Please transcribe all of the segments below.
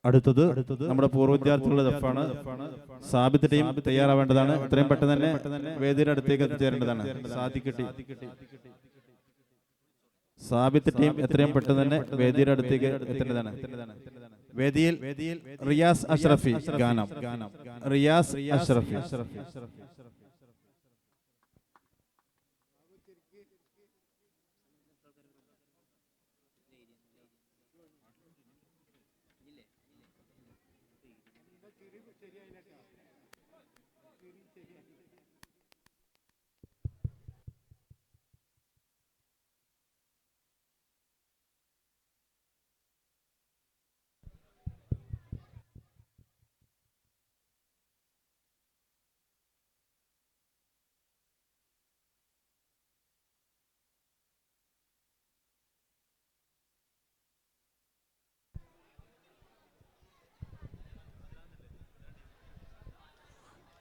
അടുത്തത് നമ്മുടെ പൂർവ്വ വിദ്യാർത്ഥികളുടെ ദഫാണ്. സാബിത്ത് ടീം തയ്യാറാവേണ്ടതാണ്. എത്രയും പെട്ടെന്ന് തന്നെ വേദിയുടെ അടുത്തേക്ക് എത്തിച്ചേരേണ്ടതാണ്. സാബിത്ത് ടീം എത്രയും പെട്ടെന്ന് തന്നെ വേദിയുടെ അടുത്തേക്ക് എത്തേണ്ടതാണ്. വേദിയിൽ റിയാസ് അഷ്റഫി ഗാനം. റിയാസ് അഷ്റഫി.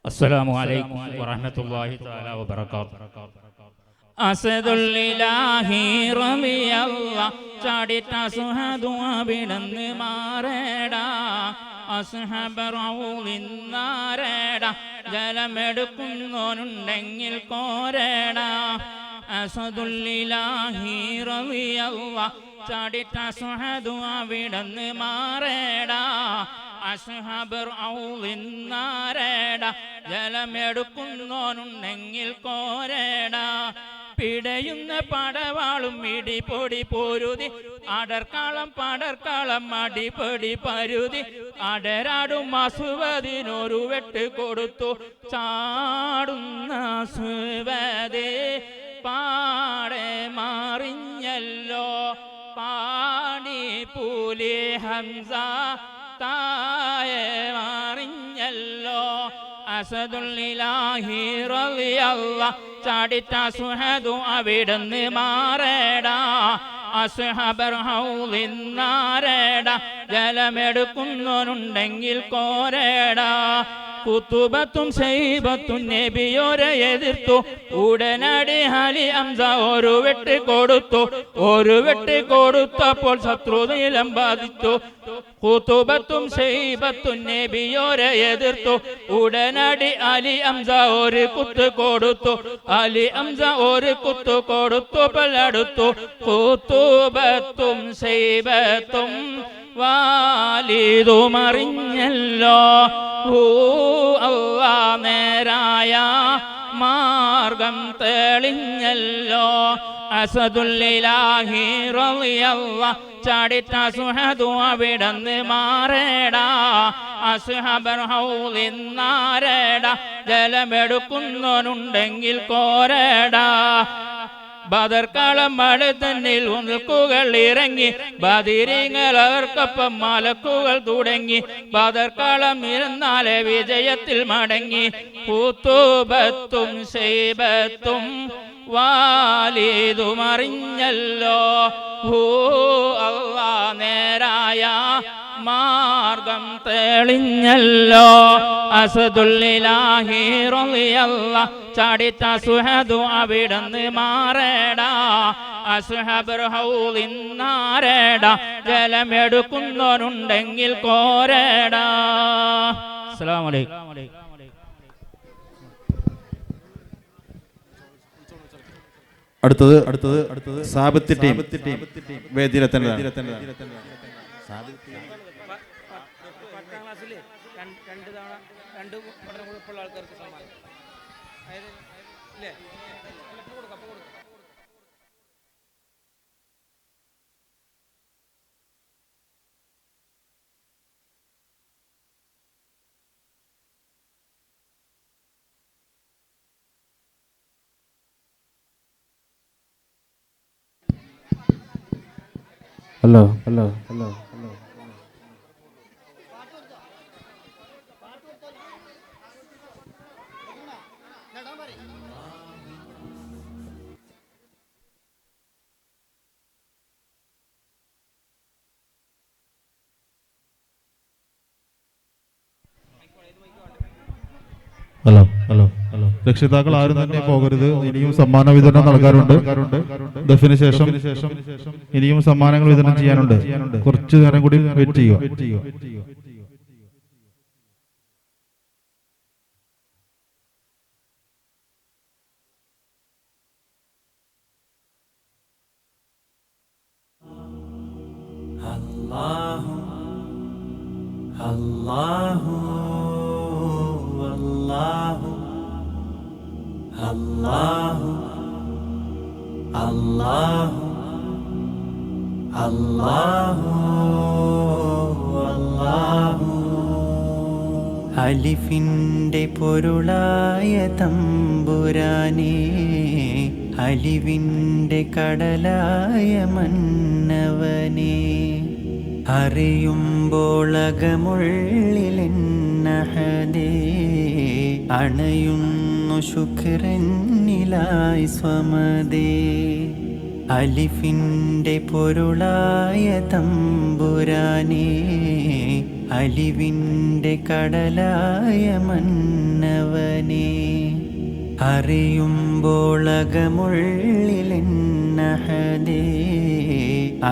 അസ്സലാമു അലൈക്കും വറഹ്മത്തുള്ളാഹി തആല വബറകാതുഹു. അസദുല്ലാഹി റളിയല്ലാഹ് ചാടിട്ട സുഹദു അവിടന്ന് മാറേടാ. അസ്ഹബറൗലിന്നാരേടാ ജലമെടുക്കുന്നോനുണ്ടെങ്കിൽ കോരേടാ. അസദുല്ലാഹി റളിയല്ലാഹ് ചാടിട്ട സുഹദു അവിടന്ന് മാറേടാ. അസ്ഹബർ ഔലിന്നാരേടാ ജലമെടുക്കുന്നോനുണ്ടെങ്കിൽ കോരേടാ. പിടയുന്ന പടവാളും ഇടിപൊടി പൊരുതി അടർക്കാളം പടർക്കാളം അടിപൊടി പരുതി അടരാടും അസുവതിനൊരു വെട്ട് കൊടുത്തു. ചാടുന്ന സുവതേ പാടെ മാറിഞ്ഞല്ലോ പാടി പുലി ഹംസ തായെ മാറിഞ്ഞല്ലോ. അസദുല്ലാഹി റളിയല്ലാഹ് ചാടിട്ട സുഹദു അവിടുന്ന് മാറേടാ. അസ്ഹബർ ഹൗലിന്നാരേടാ ജലമെടുക്കുന്നവനുണ്ടെങ്കിൽ കോരേടാ. കുത്തുബത്തും ശൈബത്തും നബിയോരെ എതിർത്തു. ഉടനടി അലി ഹംസ ഒരു വെട്ട് കൊടുത്തു. ഒരു വെട്ട് കൊടുത്തപ്പോൾ ശത്രുനിലം ബാധിച്ചു. കുത്തുബത്തും ശൈബത്തും നബിയോരെ എതിർത്തു. ഉടനടി അലി ഹംസ ഒരു കുത്ത് കൊടുത്തു. അലി ഹംസ ഒരു കുത്ത് കൊടുത്തു പലടുത്തു. കുത്തുബത്തും ശൈബത്തും വാലിദുമറിഞ്ഞല്ലോ. അല്ലാ നേരായ മാർഗം തെളിഞ്ഞല്ലോ. അസദുല്ലാഹി റളിയല്ലാഹ് ചാടിട്ട സുഹദു അവിടന്ന് മാറേടാ. അസ്ഹബർ ഹൗലിന്നാരേടാ ജലമെടുക്കുന്നവനുണ്ടെങ്കിൽ കോരേടാ. ബദർക്കാളം മഴതന്നിൽ ഉൽക്കുകൾ ഇറങ്ങി ബദിരീങ്ങൾ അവർക്കൊപ്പം മലക്കുകൾ തുടങ്ങി. ബദർക്കാളം ഇരുന്നാലെ വിജയത്തിൽ മടങ്ങി. കുത്തുബത്തും ശൈബത്തും വാലിദുമറിഞ്ഞല്ലോ. അല്ലാ നേരായ മാർഗം തെളിഞ്ഞല്ലോ. അസദുല്ലാഹി റളിയല്ലാഹ് ചാടിട്ട സുഹദു അവിടന്ന് മാറേടാ. അസ്ഹബർ ഹൗലിന്നാരേടാ ജലമെടുക്കുന്നവനുണ്ടെങ്കിൽ കോരേടാ. അസ്സലാമു അലൈക്കും. അടുത്തത് സാബിത്ത് ടീം വേദിയിലെത്തേണ്ടതാണ്. ഹലോ. രക്ഷിതാക്കൾ ആരും തന്നെ പോകരുത്. ഇനിയും സമ്മാന വിതരണം നൽകാറുണ്ട്. ദഫിന് ശേഷം ഇനിയും സമ്മാനങ്ങൾ വിതരണം ചെയ്യാനുണ്ട്. കുറച്ചു നേരം കൂടി വെയിറ്റ് ചെയ്യുക. അല്ലാഹു അല്ലാഹു അല്ലാഹു അല്ലാഹു. അലിഫിൻ്റെ പൊരുളായ തമ്പുരാനേ, അലിവിൻ്റെ കടലായ മന്നവനേ, അറിയുമ്പോളകമുള്ളിലെന്നഹദേ, അണയുന്നു ശുക്രന്നിലായി സ്വമദേ. അലിഫിൻ്റെ പൊരുളായ തമ്പുരാനേ, അലിവിൻ്റെ കടലായ മന്നവനേ, അറിയുമ്പോളകമുള്ളിലെന്നഹദേ,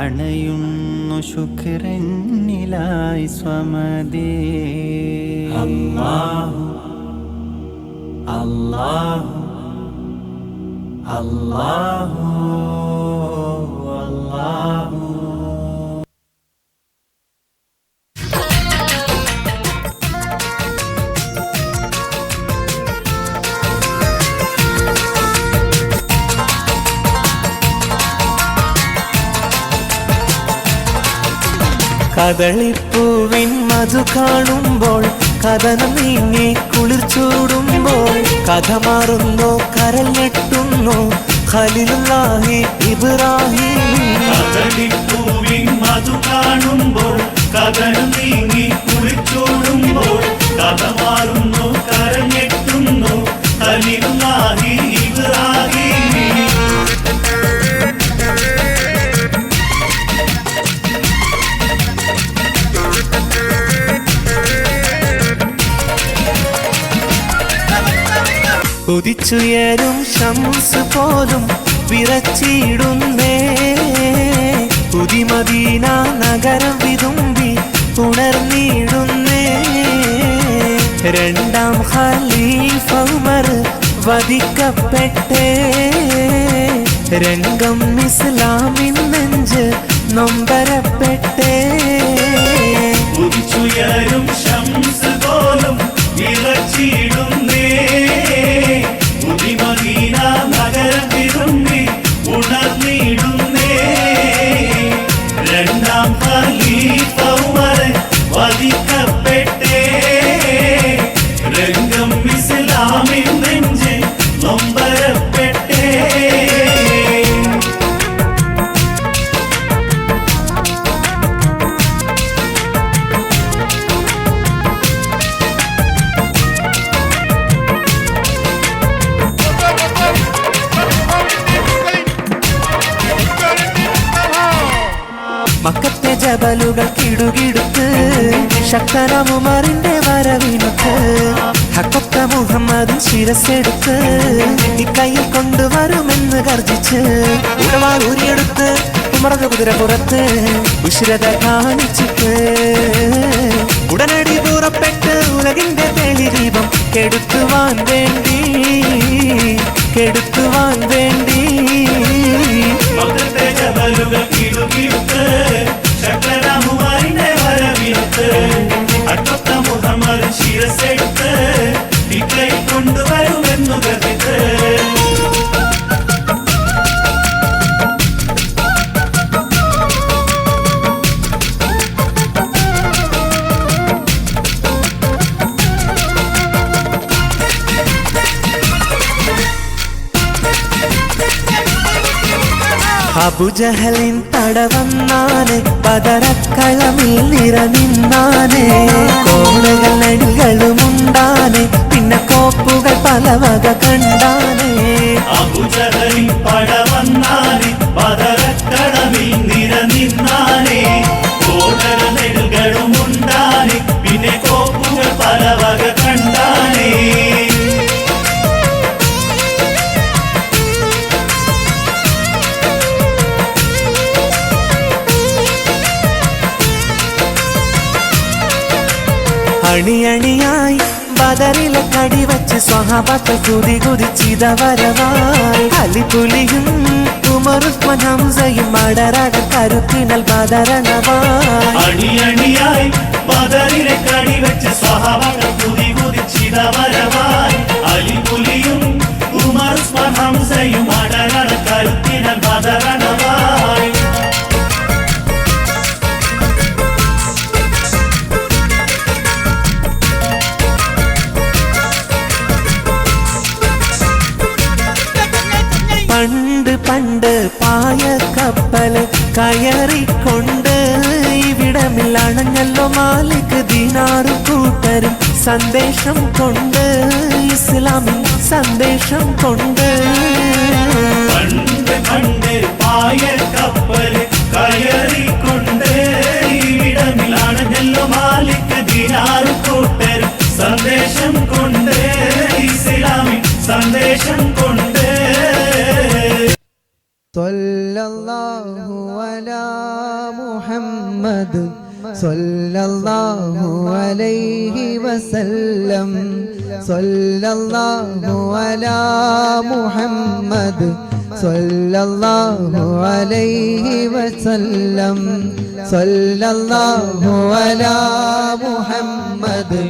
അണയുന്നു ശുക്രന്നിലായി സ്വമദേ. അല്ലാഹു അല്ലാഹു അല്ലാഹു അല്ലാഹു. കദളിപ്പൂവിൻ മധു കാണുമ്പോൾ, കഥനം നീങ്ങി കുളിർച്ചൂടുമ്പോൾ, കഥ മാറുന്നു കരൽ ഞെട്ടുന്നു ഖലീലുല്ലാഹി ഇബ്രാഹിം. കദളിപ്പൂവിൻ മധു കാണുമ്പോൾ, കഥനം നീങ്ങി കുളിർച്ചൂടുമ്പോൾ, കഥ മാറുന്നു കരൽ ഞെട്ടുന്നു ഖലീലുല്ലാഹി ഇബ്രാഹിം. ഉദിച്ചുയരും ശംസ് പോലും വിറച്ചിടുന്നേ, പുതിമദീന നഗരം വിതുമ്പി ഉണർന്നിടുന്നേ. രണ്ടാം ഖലീഫ ഉമർ വധിക്കപ്പെട്ടേ, രംഗം ഇസ്ലാമിൻ നെഞ്ച് നൊമ്പരപ്പെട്ടേ. ഉദിച്ചുയരും ശംസ് പോലും വിറച്ചിടുന്നേ, പുതിമദീന നഗരം വിതുമ്പി ഉണർന്നിടുന്നേ. രണ്ടാം ഖലീഫ ഉമർ വധിക്കപ്പെട്ടേ, രംഗം ഇസ്ലാമിൻ നെഞ്ച് നൊമ്പരപ്പെട്ടേ. മക്കത്തെ ജബലുകൾ കിടുകിടുത്ത് ശക്തനാം ഉമറിന്റെ വരവിനൊത്ത്, ഹക്കൊത്ത മുഹമ്മദിൻ ശിരസ്സെടുത്ത് ഇക്കൈയിൽ കൊണ്ടുവരുമെന്ന് ഗർജിച്ച് ഉടവാൾ ഊരിയെടുത്ത് ഉമറത് കുതിരപ്പുറത്ത് ഉശ്രത കാണിച്ചിട്ട് ഉടനടി പുറപ്പെട്ട് ഉലകിന്റെ തെളിദീപം കെടുത്തുവാൻ വേണ്ടി കെടുത്തുവാൻ വേണ്ടി. മക്കത്തെ ജബലുകൾ കിടുകിടുത്ത് ശക്തനാം ഉമറിന്റെ വരവിനൊത്ത്, ഹക്കൊത്ത മുഹമ്മദ് ശിരസ്സെടുത്ത് ഇക്കൈയിൽ കൊണ്ടുവരുമെന്നു ഗർജിച്ച് അബുജഹലിൻ തടവന്നാനെ, ബദറക്കളമിൽ നിറനിന്നാനെ, കോണകൾ നടികളുമുണ്ടാനെ, പിന്നെ കോപ്പുകൾ പലവക കണ്ടാനെ. അബൂജഹലിൻ പടവന്നാനെ, ബദറക്കളമിൽ നിറനിന്നാനെ, കോണകൾ നെടുകളുമുണ്ടാനെ, പിന്നെ കോപ്പുകൾ പലവക കണ്ടാനെ. അണിയണിയായി ബദറിലെ കടിവച്ച് സ്വഹാബത്ത് കുതി കുതിച്ചിത വരവായി, അലിപുലിയും ഉമറുസ്മാൻ ഹംസയും മടരട കരുത്തിനൽ ബദരണവായി. അണിയണിയായി ബദറിലെ കടിവച്ച് സ്വഹാബത്ത് കുതി കുതിച്ചിത വരവായി, അലിപുലിയും ഹംസയും അടരണ കരുത്തിനാൽ ബദറണവായി പണ്ട് പണ്ട് പായ കപ്പല് കയറിക്കൊണ്ട് ഇവിടമിൽ അണഞ്ഞല്ലോ മാലിക് ദീനാറും കൂട്ടരും സന്ദേശം കൊണ്ട് ഇസ്ലാമിൻ സന്ദേശം കൊണ്ട് പണ്ട് പണ്ട് പായ കപ്പല് കയറിക്കൊണ്ട് ഇവിടമിൽ അണഞ്ഞല്ലോ മാലിക് ദീനാറും കൂട്ടരും സന്ദേശം കൊണ്ട് ഇസ്ലാമിൻ സന്ദേശം കൊണ്ട് സല്ലല്ലാഹു അലാ മുഹമ്മദ് സല്ലല്ലാഹു അലൈഹി വസല്ലം സല്ലല്ലാഹു അലാ മുഹമ്മദ് സല്ലല്ലാഹു അലൈഹി വസല്ലം സല്ലല്ലാഹു അലാ മുഹമ്മദ്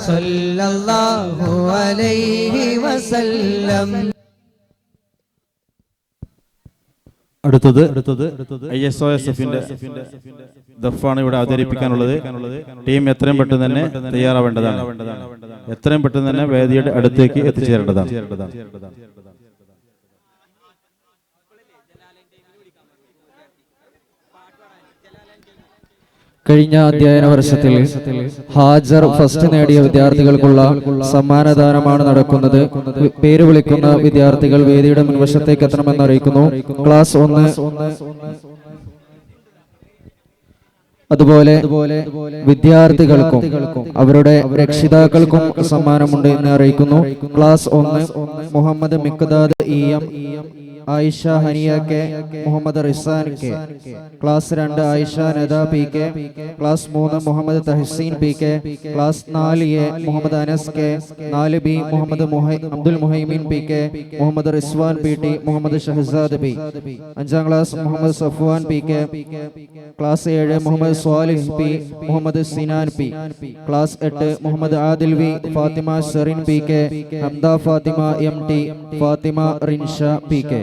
സല്ലല്ലാഹു അലൈഹി വസല്ലം. അടുത്തത് ISOSFന്റെ ദഫാണ് ഇവിടെ അവതരിപ്പിക്കാനുള്ളത്. ടീം എത്രയും പെട്ടെന്ന് തന്നെ തയ്യാറാവേണ്ടതാണ്. എത്രയും പെട്ടെന്ന് തന്നെ വേദിയുടെ അടുത്തേക്ക് എത്തിച്ചേരേണ്ടതാണ്. കഴിഞ്ഞ അധ്യയന വർഷത്തിൽ ഹാജർ ഫസ്റ്റ് നേടിയ വിദ്യാർത്ഥികൾക്കുള്ള സമ്മാനദാനമാണ് നടക്കുന്നത്. പേര് വിളിക്കുന്ന വിദ്യാർത്ഥികൾ വേദിയുടെ മുൻവശത്തേക്ക് എത്തണമെന്ന് അറിയിക്കുന്നു. ക്ലാസ് 1 അതുപോലെ വിദ്യാർത്ഥികൾക്കും അവരുടെ രക്ഷിതാക്കൾക്കും സമ്മാനമുണ്ട് എന്ന് അറിയിക്കുന്നു. Class 1 Muhammad Mikhdad EM, Ayisha Haniya K, Muhammad Rizan K. Class 2 Ayisha Nada PK. Class 3 Muhammad Tahseen PK. Class 4A Muhammad Anas K. 4B Muhammad Abdul Muhaimin PK, Muhammad Rizwan PT, Muhammad Shahzad B. 5ാം class Muhammad Safwan PK. Class 7 Muhammad Swalih P, Muhammad Sinan P. Class 8 Muhammad Adil V, Fathima Sherin PK, Hamda Fathima MT, Fathima Rinsha PK.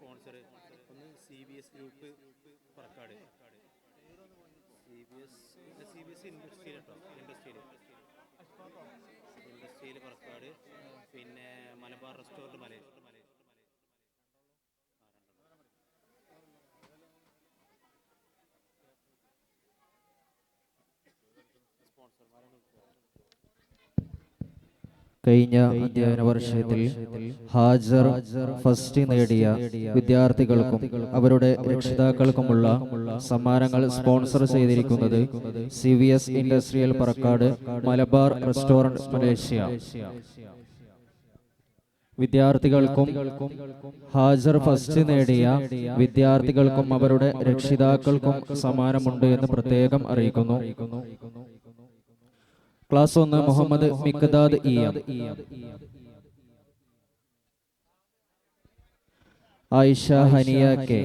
Sponsor ഒന്ന് CBS ഗ്രൂപ്പ് പറക്കാട്, CBS ഇൻഡസ്ട്രിയിൽ പറക്കാട്, പിന്നെ മലബാർ റെസ്റ്റോറൻറ്റ് മലയിൽ. കഴിഞ്ഞ അധ്യയന വർഷത്തിൽ ഹാജർ ഫസ്റ്റ് നേടിയ വിദ്യാർത്ഥികൾക്കും അവരുടെ രക്ഷിതാക്കൾക്കുമുള്ള സമ്മാനങ്ങൾ സ്പോൺസർ ചെയ്തിരിക്കുന്നത് CVS industrial Parakkad, Malabar restaurant Malaysia. വിദ്യാർത്ഥികൾക്കും ഹാജർ ഫസ്റ്റ് നേടിയ വിദ്യാർത്ഥികൾക്കും അവരുടെ രക്ഷിതാക്കൾക്കും സമ്മാനമുണ്ട് എന്ന് പ്രത്യേകം അറിയിക്കുന്നു. Class 1 Muhammad Mikhdad EM, Ayisha Haniya K.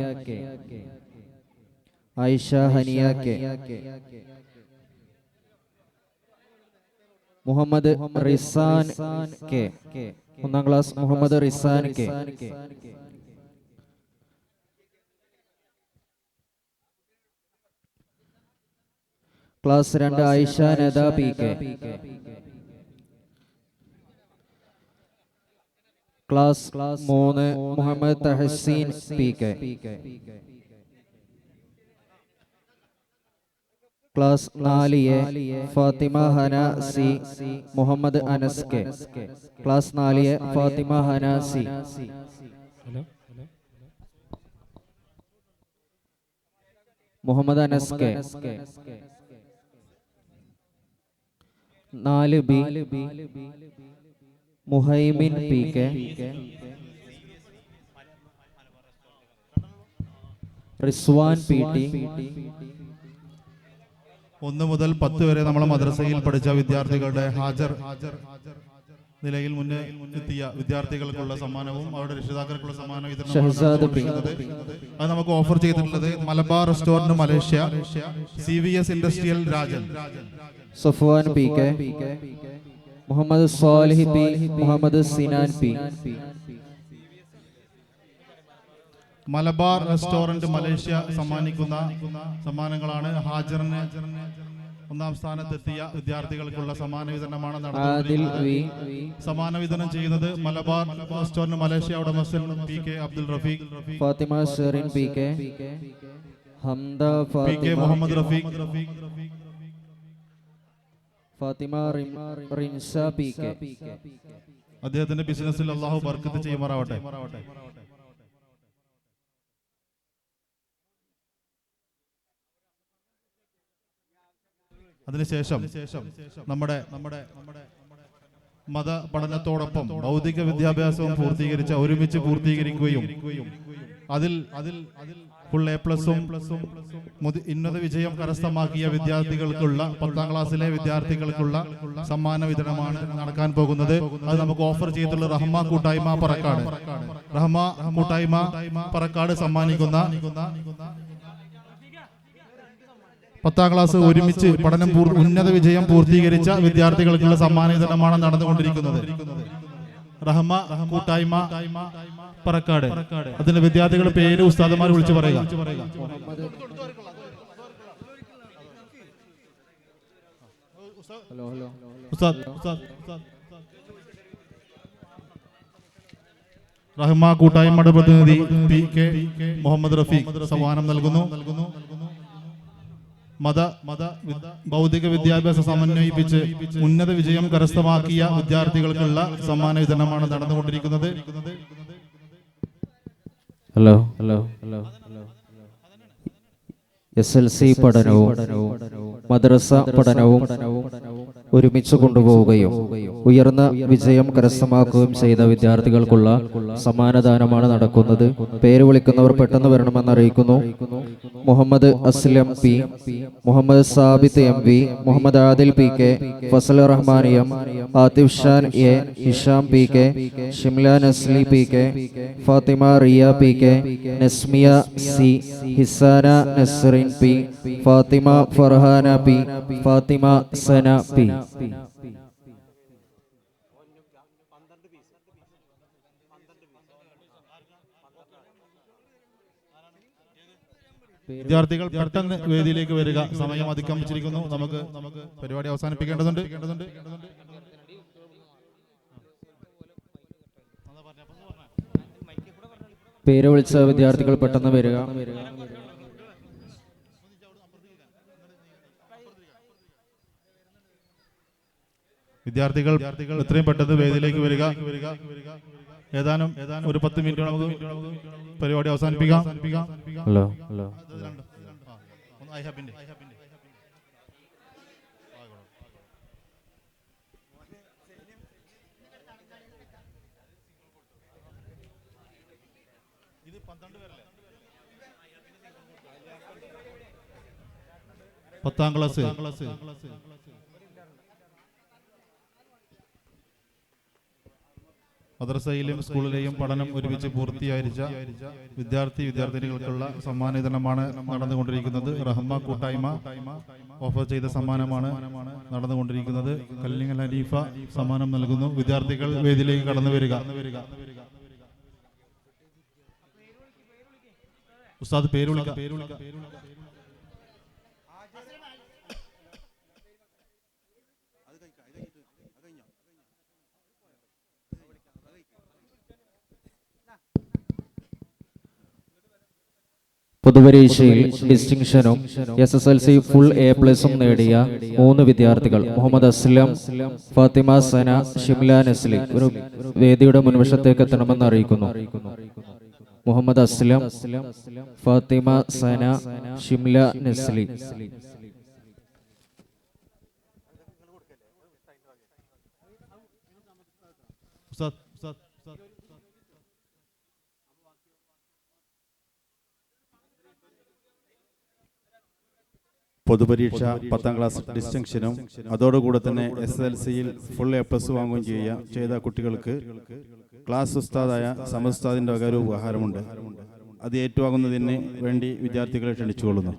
Ayisha Haniya K, Muhammad Rizan K, ഒന്നാം class Muhammad Rizan K. Class 2 Ayisha Nada P K. Class 3 Muhammad Tahseen P K. Class 4 A Fathima Hana C, Muhammad Anas K. Class 4 A Fathima Hana C. Muhammad Anas K. 4 B Muhaimin P K. Rizwan P T. 1 മുതൽ 10 വരെ നമ്മളെ മദ്രസയിൽ പഠിച്ച വിദ്യാർത്ഥികളുടെ ഹാജർ നിലയിൽ മുന്നേ എത്തിയ വിദ്യാർത്ഥികൾക്കുള്ള സമ്മാനവും അവരുടെ രക്ഷിതാക്കൾക്കുള്ള സമ്മാന വിതരണവും അത് നമുക്ക് ഓഫർ ചെയ്തിട്ടുള്ളത് Malabar restaurant Malaysia, CVS industrial Rajan, Safwan P K, Muhammad Swalih P, Muhammad Sinan P. Malabar restaurant Malaysia സമ്മാനിക്കുന്ന സമ്മാനങ്ങളാണ്. ഹാജറിന് 1ാം സ്ഥാനത്തെത്തിയ വിദ്യാർത്ഥികൾക്കുള്ള സമ്മാന വിതരണമാണ് നടത്തുന്നത്. സമ്മാന വിതരണം ചെയ്യുന്നത് മലബാർ റെസ്റ്റോറന്റ് മലേഷ്യ ഉടമസ്ഥൻ PK Abdul Rafeeq, Fathima Sherin P K, Hamda PK Muhammad Rafeeq, Fathima Rinsha P K. അദ്ദേഹത്തിന്റെ ബിസിനസ്സിൽ അല്ലാഹു ബർക്കത്ത് ചെയ്യുമാറാവട്ടെ. അതിനുശേഷം നമ്മുടെ മത പഠനത്തോടൊപ്പം ഭൗതിക വിദ്യാഭ്യാസവും ഒരുമിച്ച് പൂർത്തീകരിക്കുകയും അതിൽ ഫുൾ A+ഉം ഉന്നത വിജയം കരസ്ഥമാക്കിയ വിദ്യാർത്ഥികൾക്കുള്ള 10ാം ക്ലാസ്സിലെ വിദ്യാർത്ഥികൾക്കുള്ള സമ്മാന വിതരണമാണ് നടക്കാൻ പോകുന്നത്. അത് നമുക്ക് ഓഫർ ചെയ്തിട്ടുള്ള റഹ്മ കൂട്ടായ്മ പറക്കാട് സമ്മാനിക്കുന്ന 10ാം ക്ലാസ് ഒരുമിച്ച് പഠനം ഉന്നത വിജയം പൂർത്തീകരിച്ച വിദ്യാർത്ഥികൾക്കുള്ള സമ്മാന വിതരണമാണ് നടന്നുകൊണ്ടിരിക്കുന്നത്. റഹ്മ കൂട്ടായ്മ പറക്കാട്. അതിന്റെ വിദ്യാർത്ഥികളുടെ പേര് ഉസ്താദന്മാർ വിളിച്ചു പറയുക. റഹ്മ കൂട്ടായ്മയുടെ പ്രതിനിധി PK മുഹമ്മദ് റഫീഖ് സമ്മാനം നൽകുന്നു. ഭൗതിക വിദ്യാഭ്യാസം സമന്വയിപ്പിച്ച് ഉന്നത വിജയം കരസ്ഥമാക്കിയ വിദ്യാർത്ഥികൾക്കുള്ള സമ്മാന വിതരണമാണ് നടന്നുകൊണ്ടിരിക്കുന്നത്. SLC പഠനവും മദ്രസ പഠനവും ഒരുമിച്ച് കൊണ്ടുപോവുകയും ഉയർന്ന വിജയം കരസ്ഥമാക്കുകയും ചെയ്ത വിദ്യാർത്ഥികൾക്കുള്ള സമ്മാനദാനമാണ് നടക്കുന്നത്. പേര് വിളിക്കുന്നവർ പെട്ടെന്ന് വരണമെന്ന് അറിയിക്കുന്നു. Muhammad Aslam P, Muhammad Sabith MV, Muhammad Adil PK, Fazal Rahman M, Athif Shan A, Hisham PK, Shimla Nasli PK, Fathima Riya PK, Nasmiya C, Hisana Nasrin P, Fathima Farhana P, Fathima Sana P. വിദ്യാർത്ഥികൾ പെട്ടെന്ന് വേദിയിലേക്ക് വരിക. സമയം അതിക്രമിച്ചിരിക്കുന്നു. നമുക്ക് പരിപാടി അവസാനിപ്പിക്കേണ്ടതുണ്ട്. പേര് വിളിച്ച വിദ്യാർത്ഥികൾ പെട്ടെന്ന് വരിക. വിദ്യാർത്ഥികൾ എത്രയും പെട്ടെന്ന് വേദിയിലേക്ക് വരിക. ഏതാനും ഒരു 10 മിനിറ്റ് നമുക്ക് പരിപാടി അവസാനിപ്പിക്കാം. പത്താം ക്ലാസ് മദ്രസയിലും സ്കൂളിലെയും പഠനം ഒരുമിച്ച് പൂർത്തീകരിച്ച വിദ്യാർത്ഥിനികൾക്കുള്ള സമ്മാന വിതരണമാണ് നടന്നുകൊണ്ടിരിക്കുന്നത്. റഹ്മ കൂട്ടായ്മ ഓഫർ ചെയ്ത സമ്മാനമാണ് നടന്നുകൊണ്ടിരിക്കുന്നത്. കല്ലിങ്ങൽ ഹനീഫ സമ്മാനം നൽകുന്നു. വിദ്യാർത്ഥികൾ വേദിയിലേക്ക് കടന്നു വരിക. ഉസ്താദ് പേര് വിളിക്കാം. പൊതുപരീക്ഷയിൽ ഡിസ്റ്റിങ്ഷനും SSLC ഫുൾ A+ നേടിയ 3 വിദ്യാർത്ഥികൾ മുഹമ്മദ് അസ്ലം, ഫാത്തിമ സന, ഷിംല നസ്ലി ഒരു വേദിയുടെ മുൻവശത്തേക്ക് എത്തണമെന്ന് അറിയിക്കുന്നു. മുഹമ്മദ് അസ്ലം, ഫാത്തിമ സന, ഷിംല നസ്ലി. പൊതുപരീക്ഷ 10ാം ക്ലാസ് ഡിസ്റ്റിങ്ഷനും അതോടുകൂടെ തന്നെ SSLCയിൽ ഫുൾ A+ വാങ്ങുകയും ചെയ്ത കുട്ടികൾക്ക് ക്ലാസ് ഉസ്താദായ സമസ്താദിന്റെ വക ഒരു ഉപഹാരമുണ്ട്. അത് ഏറ്റുവാങ്ങുന്നതിന് വേണ്ടി വിദ്യാർത്ഥികളെ ക്ഷണിച്ചുകൊള്ളുന്നു.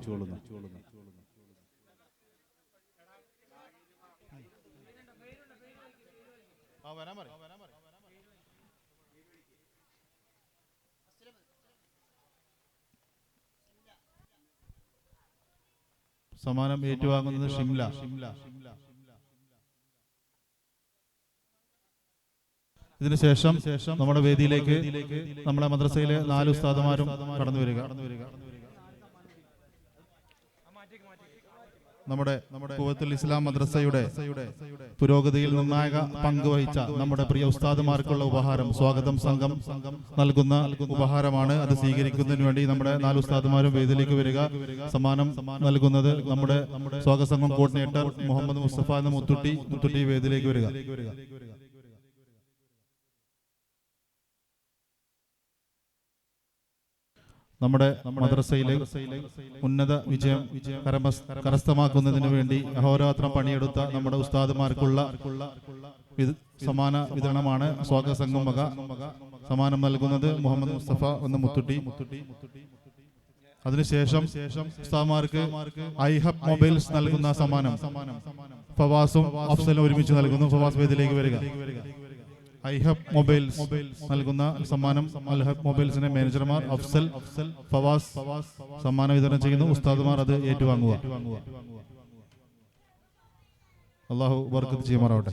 സമ്മാനം ഏറ്റുവാങ്ങുന്നത് ഷിംല. ഇതിനുശേഷം നമ്മുടെ വേദിയിലേക്ക് നമ്മുടെ മദ്രസയിലെ 4 ഉസ്താദുമാരും കടന്നു വരിക. നമ്മുടെ ഖുവത്തുൽ ഇസ്ലാം മദ്രസയുടെ പുരോഗതിയിൽ നിർണായക പങ്കുവഹിച്ച നമ്മുടെ പ്രിയ ഉസ്താദുമാർക്കുള്ള ഉപഹാരം സ്വാഗതം സംഘം നൽകുന്ന ഉപഹാരമാണ്. അത് സ്വീകരിക്കുന്നതിന് വേണ്ടി നമ്മുടെ 4 ഉസ്താദുമാരും വേദിയിലേക്ക് വരിക. സമ്മാനം നൽകുന്നത് നമ്മുടെ സ്വാഗത സംഘം കോർഡിനേറ്റർ മുഹമ്മദ് മുസ്തഫ എന്ന മുത്തുട്ടി വേദിയിലേക്ക് വരിക. നമ്മുടെ മദ്രസയിലെ ഉന്നത വിജയം കരസ്ഥമാക്കുന്നതിന് വേണ്ടി അഹോരാത്രം പണിയെടുത്ത നമ്മുടെ ഉസ്താദുമാർക്കുള്ള സമ്മാന വിതരണമാണ്. സ്വാഗത സംഘം വക സമ്മാനം നൽകുന്നത് മുഹമ്മദ് മുസ്തഫ എന്ന മുത്തുട്ടി. അതിനുശേഷം ഉസ്താദുമാർക്ക് ഐഹബ് മൊബൈൽസ് നൽകുന്ന സമ്മാനം ഫവാസും അഫ്സലും ഒരുമിച്ച് നൽകുന്നു. ഫവാസ് വേദിയിലേക്ക് വരിക. ഐഹബ് മൊബൈൽസ് നൽകുന്ന സമ്മാനം അൽഹബ് മൊബൈൽസിന്റെ മാനേജർമാർ അഫ്സൽ, ഫവാസ് സമ്മാനം വിതരണം ചെയ്യുന്നു. ഉസ്താദുമാർ അത് ഏറ്റുവാങ്ങുക. അല്ലാഹു ബർക്കത്ത് ചെയ്യുമാറാവട്ടെ.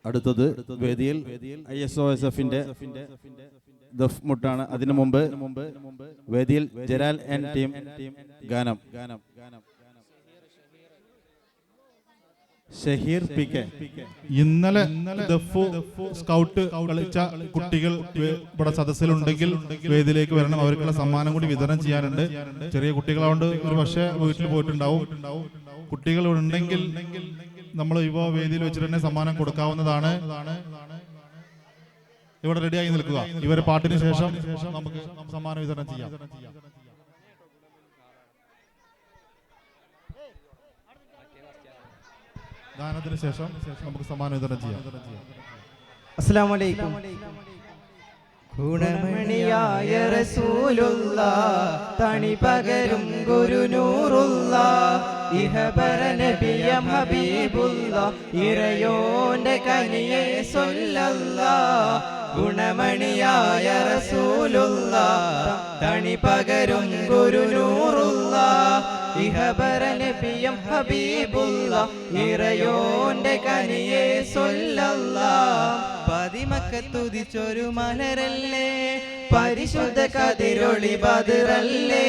അടുത്തത് വേദിയിൽ ISOSFന്റെ ദഫ് മുട്ടാണ്. അതിനു മുമ്പ് വേദിയിൽ ജലാൽ ആൻഡ് ടീം ഗാനം ഷഹീർ PK. ഇന്നലെ ദഫ് സ്കൗട്ട് കളിച്ച കുട്ടികൾ ഇവിടെ സദസ്സിലുണ്ടെങ്കിൽ വേദിയിലേക്ക് വരണം. അവർക്കുള്ള സമ്മാനം കൂടി വിതരണം ചെയ്യാനുണ്ട്. ചെറിയ കുട്ടികളാകൊണ്ട് ഒരു പക്ഷേ വീട്ടിൽ പോയിട്ടുണ്ടാവും. കുട്ടികൾ ഉണ്ടെങ്കിൽ നമ്മൾ യുവ വേദിയിൽ വെച്ചിട്ട് തന്നെ സമ്മാനം കൊടുക്കാവുന്നതാണ്. ഇവിടെ റെഡിയായി നിൽക്കുക. ഇവരെ പാട്ടിന് ശേഷം നമുക്ക് സമ്മാനം വിതരണം ചെയ്യാം. ഗാനത്തിന് ശേഷം നമുക്ക് സമ്മാനം വിതരണം ചെയ്യാം. അസ്സലാമു അലൈക്കും. ഗുണമണിയായ റസൂലുള്ള തണി പകരും ഗുരുനൂറുള്ള ഇഹബര നബിയം ഹബീബുള്ള ഇറയോന്റെ കനിയെ സൊല്ലല്ല. ഗുണമണിയായ റസൂലുള്ള തണി പകരും ഗുരുനൂറുള്ള ഇഹബര നബിയം ഹബീബുള്ള ഇറയോന്റെ കനിയെ സൊല്ലല്ല. പതിമക്കത്തുതിച്ചൊരു മലരല്ലേ പരിശുദ്ധ കതിരൊളി ബദറല്ലേ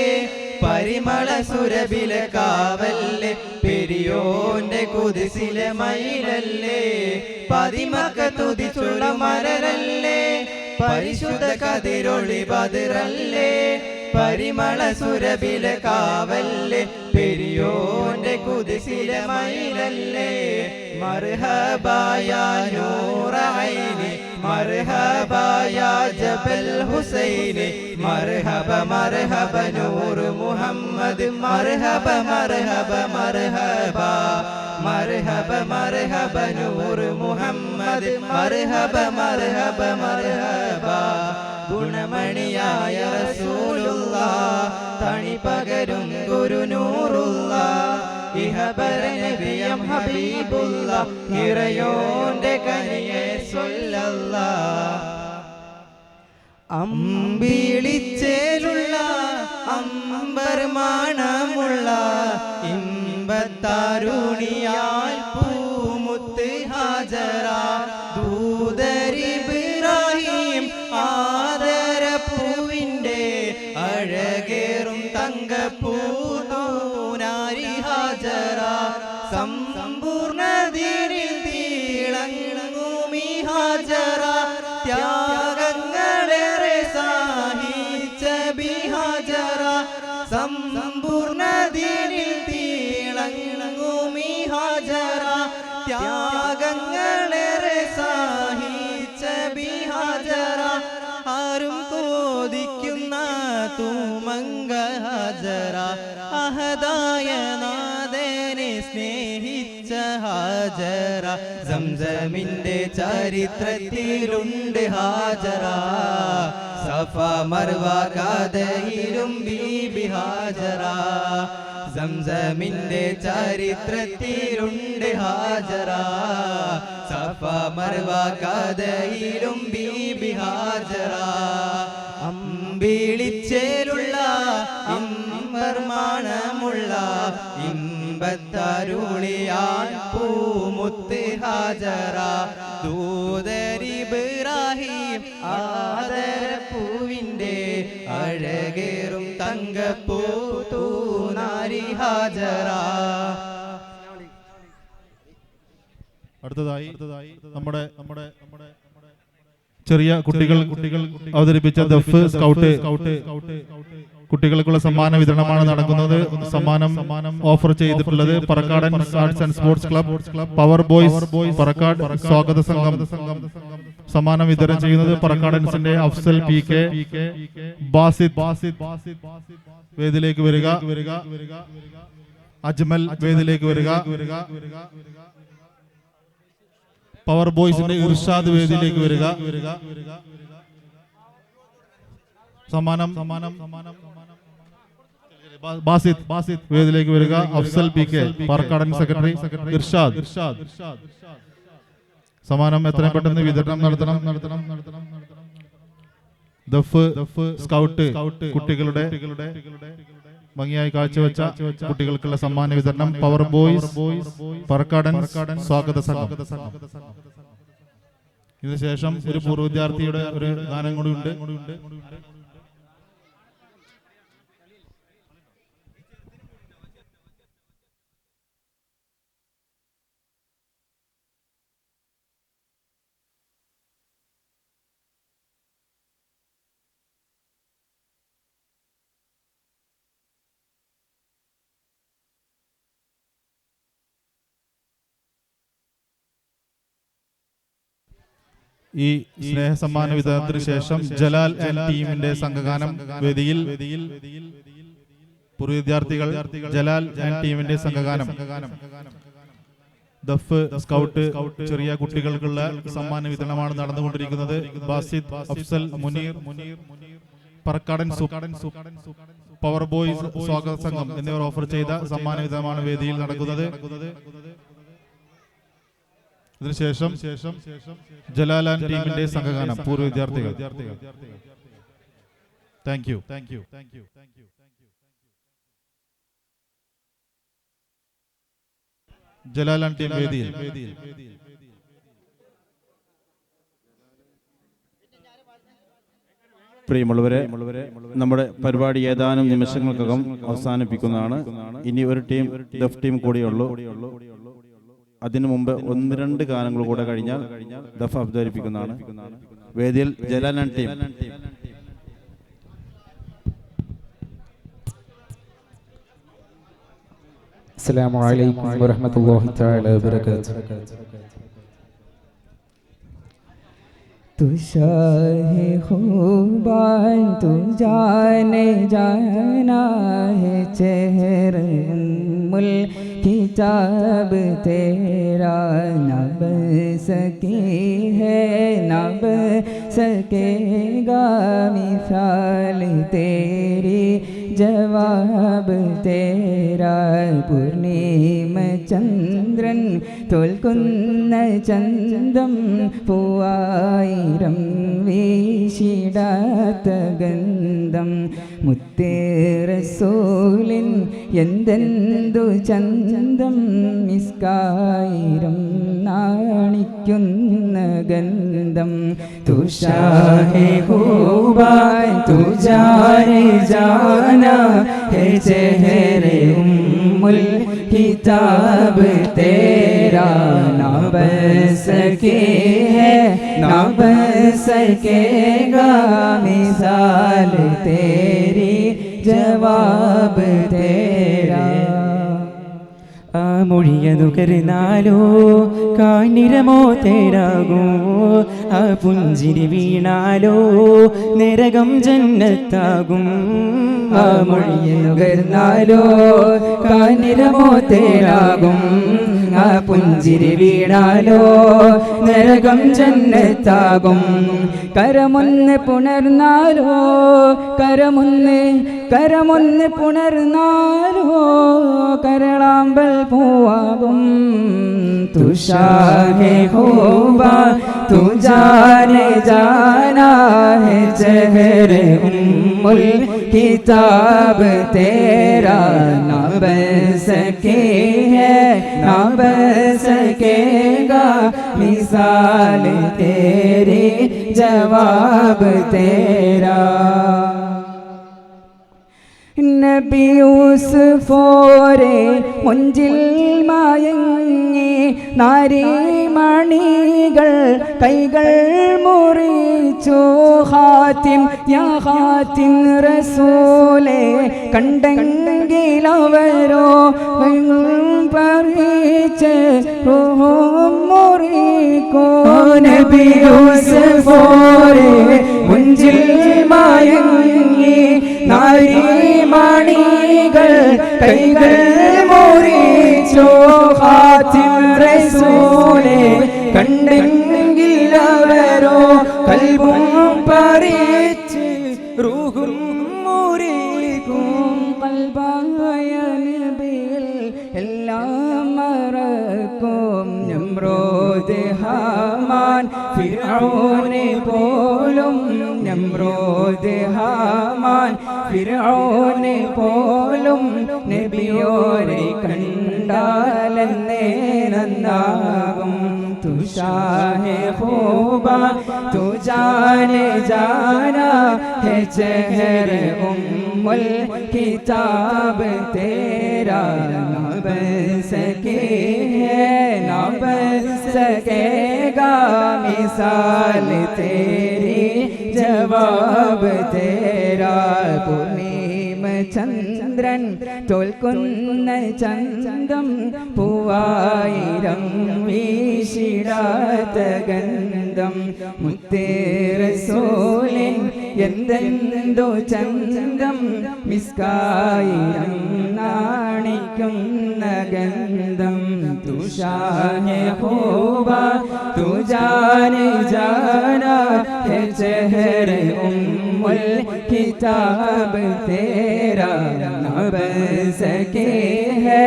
പരിമള സുരബിലെ കാവല്ലേ പെരിയോന്റെ കുതിസിലെ മയിലല്ലേ. പതിമക്കത്തുതിച്ചുള്ള മലരല്ലേ പരിശുദ്ധ കതിരൊളി ബദറല്ലേ പരിമള സുരഭിലെ കാവല്ലേ പെരിയോന്റെ കുതിസിലെ മയിലല്ലേ മർഹബായ നൂറൈനി മർഹബായ ജബൽ ഹുസൈനി മർഹബ മർഹബ നൂർ മുഹമ്മദ് മർഹബ മർഹബ മർഹബ മർഹബ മർഹബ നൂർ മുഹമ്മദ് മർഹബ മർഹബ മർഹബ ഗുണമണിയായ റസൂലുള്ളാഹ് തണി പകരും ഗുരുനൂറുള്ളാഹ് ഇഹബര നബിയം ഹബീബുള്ളാഹ് ഇറയോന്റെ കനിയെ സ്വല്ലല്ലാഹ് അമ്പിളിച്ചേലുള്ള അമ്പർമാണമുള്ള ഇമ്പത്താരുണിയാൽ പൂമുത്ത് ഹാജറ ദൂതരിബ്രാഹിം ആദരപ്പൂവിൻ്റെ അഴകേറും തങ്കപ്പൂനാരി ഹാജറ സമ്പൂർണ്ണതീരിൽ തിളങ്ങുമീ ഹാജറ ത്യാഗങ്ങളേറെ സഹിച്ച ബിഹാജറ സമ്പൂർണ്ണതീരിൽ തിളങ്ങുമീ ഹാജറ ത്യാഗങ്ങളേറെ സഹിച്ച ബിഹാജറ ആരും കോദിക്കുന്ന തൂമങ്ക ഹാജറ അഹദായ നാഥനെ സ്നേഹിച്ച ഹാജറ സംസമിന്റെ ചരിത്രത്തിലുണ്ട് ഹാജറ സഫ മർവ കഥയിലും ബീബി ഹാജറ സംസമിന്റെ ചരിത്രത്തിലുണ്ട് ഹാജറ സഫ മർവ കഥയിലും ബീബി ഹാജറ അമ്പിളിച്ചേലുള്ള ഇമ്പർമാണമുള്ള ഇമ്പത്തരുളിയാൻ പൂമുത്ത് ഹാജറ ദൂതരിബ്രാഹിം ആദരപ്പൂവിൻ്റെ അഴകേറും തങ്കപ്പൂ തൂനാരി ഹാജറ. അടുത്തതായി നമ്മുടെ ചെറിയ കുട്ടികൾ അവതരിപ്പിച്ച ദഫ് സ്കൗട്ട് കുട്ടികൾക്കുള്ള സമ്മാന വിതരണമാണ് നടക്കുന്നത്. സമ്മാനം ഓഫർ ചെയ്തിട്ടുള്ളത് Parakkadan arts and sports club, power boys Parakkad സ്വാഗത സംഘം. സമ്മാനം വിതരണം ചെയ്യുന്നത് പറക്കാടൻസിന്റെ അഫ്സൽ പി കെ, ബാസിദ് വേദിയിലേക്ക് വരിക, അജ്മൽ വേദിയിലേക്ക് വരിക, പവർ ബോയ്സിന്റെ ഇർഷാദ് വേദിയിലേക്ക് വരിക. സമ്മാനം ബാസിദ് വേദിയിലേക്ക് വരിക, Afsal P K Parkadan secretary, Irshad. സമ്മാനം എത്രയും പെട്ടെന്ന് വിതരണം നടത്തണം. ദഫ് സ്കൗട്ട് കുട്ടികളുടെ ഭംഗിയായി കാഴ്ചവെച്ച കുട്ടികൾക്കുള്ള സമ്മാന വിതരണം. പവർ ബോയ്സ് പറക്കാടൻ സ്വാഗത സംഘം. ഇതിനുശേഷം ഒരു പൂർവ്വ വിദ്യാർത്ഥിയുടെ ഒരു ഗാനം കൂടി ഉണ്ട്. ഈ സ്നേഹ സമ്മാന വിതരണത്തിന് ശേഷം ജലാൽ ആൻഡ് ടീമിന്റെ സംഘഗാനം വേദിയിൽ. പൂർവ്വ വിദ്യാർത്ഥികൾ ജലാൽ ആൻഡ് ടീമിന്റെ സംഘഗാനം. ദഫ് സ്കൗട്ട് ചെറിയ കുട്ടികൾക്കുള്ള സമ്മാന വിതരണമാണ് നടന്നുകൊണ്ടിരിക്കുന്നത്. ബാസിദ്, അഫ്സൽ, മുനീർ, പറക്കാടൻ പവർ ബോയ്സ് സ്വാഗത സംഘം എന്നിവർ ഓഫർ ചെയ്ത സമ്മാന വിതരണമാണ് വേദിയിൽ നടക്കുന്നത്. ഇതിനുശേഷം ജലാലാൻ ടീമിന്റെ സംഘഗാനം പൂർവ്വ വിദ്യാർത്ഥികൾ. Thank you. ജലാലാൻ ടീം വേദിയിൽ. പ്രിയമുള്ളവരെ, നമ്മുടെ പരിപാടി ഏതാനും നിമിഷങ്ങൾക്കകം അവസാനിപ്പിക്കുന്നതാണ്. ഇനി ഒരു ടീം ദഫ് ടീം കൂടിയുള്ളൂ. അതിനു മുമ്പ് 1-2 ഗാനങ്ങൾ കൂടെ കഴിഞ്ഞാൽ ദഫ് അവതരിപ്പിക്കുന്നതാണ്. വേദിയിൽ ജലാനൻ ടീം. അസ്സലാമു അലൈക്കും വറഹ്മത്തുള്ളാഹി തആല വബറകാതുഹു. तू शाह खूबान तू जाने जाना है चेहरे मुल किताब तेरा न सकी है न सकेगा मिसाल तेरी जवाब तेरा पूर्णिम चंद्रन തോൽക്കുന്ന ചന്തം പൂവായിരം വീശിടാത്ത ഗന്ധം മുത്തേ റസൂലിൻ എന്തെന്തു ചന്തം മിസ്കായിരം നാണിക്കുന്ന ഗന്ധം തുഷാഹേ ഹൂബാൻ തു ജാനെ ജാനാ ഹേ ചെഹരെ ഉമ്മുൽ किताब तेरा ना बस सके है ना बस सकेगा मिसाल तेरी जवाब तेरा ആ മൊഴിയതു കരുന്നാലോ കാനിരമോ തേരാകോ ആ പുഞ്ചിരി വീണാലോ നരകം ജന്നത്താകും ആ മൊഴിയതു കരുന്നാലോ കാനിരമോ തേരാകും ആ പുഞ്ചിരി വീണാലോ നരകം ജന്നത്താകും കരമൊന്ന് പുണർന്നാലോ കരമൊന്ന് പുണർന്നാലോ കരളാമ്പൽ പൂവാകും തുഷാഹേ ഹൂബാ തു ജാനെ ജാനാ ഹേ ചെഹരെ ഉമ്മുൽ കിതാബ് തേരാ ना बस सके है ना बस सकेगा मिसाल तेरी जवाब तेरा നബി യൂസുഫോരെ മുഞ്ചിൽ മയങ്ങി നാരിമണികൾ കൈകൾ മുറിച്ചു ഹാത്തിം യാ ഹാത്തിം റസൂലേ കണ്ടെങ്കിലവരോ പറിച്ച് മുറിക്കോ നബി യൂസുഫോരെ മുഞ്ചിൽ മയങ്ങി നാരിമണികൾ കൈകൾ മുറിച്ചോ ഹാത്തിം റസൂലേ കണ്ടെങ്കിൽ അവരോ കൽബും പറിച്ച് റൂഹും മുറിക്കും കൽബായ നബിയിൽ എല്ലാം മറക്കും നമ്രോദ് ഹാമാൻ ഫിർഔനെ പോലും നമ്രോദ് ഹാമാൻ ഫിർഔനെ പോലും നബിയോരെ കണ്ടാലെന്നേ നന്നാകും തുഷാഹേ ഹൂബാ തു ജാനെ ജാനാ ഹേ ചെഹരെ ഉമ്മുൽ കിതാബ് തേരാ ना बस सके है ना बस सकेगा मिसाल तेरी जवाब तेरा पूर्णिम ചന്ദ്രൻ തോൽക്കുന്ന ചന്തം പൂവായിരം വീശിടാത്ത ഗന്ധം മുത്തേ റസൂലിൻ എന്തെന്തോ ചന്തം മിസ്കായിരം നാണിക്കുന്ന ഗന്ധം തുഷാഹേ ഹൂബാ തു ജാനെ ജാനാ ഹേ ചെഹരെ ഉമ്മുൽ കിതാബ് तेरा ना बस सके है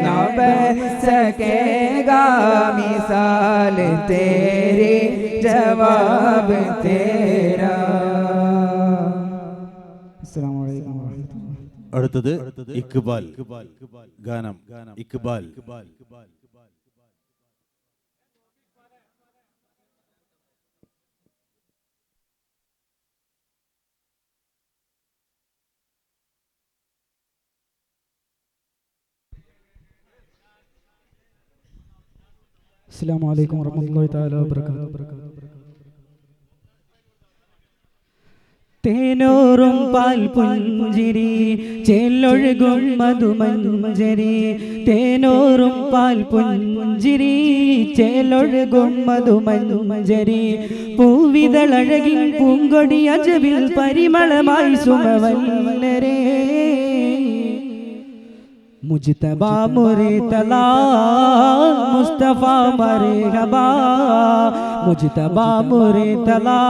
ना बस सकेगा मिसाल तेरी जवाब तेरा. अस्सलामु अलैकुम वरहमतुल्लाह. അടുത്തത് ഇക്ബാൽ ഗാനം ഇക്ബാൽ. السلام عليكم ورحمة الله تعالى وبركاته. പാൽ പുഞ്ചിരി ചേലൊഴുകും മധുമഞ്ജരി തേനോറും പാൽ പുഞ്ചിരി ചേലൊഴുകും മധുമഞ്ജരി പൂവിതളഴകിൻ പൂങ്കൊടി അജബിൽ പരിമളമായി സുമവല്ലരേ മുജ്തബാ മുർതലാ മുസ്തഫാ മർഹബാ മുജ്തബാ മുർതലാ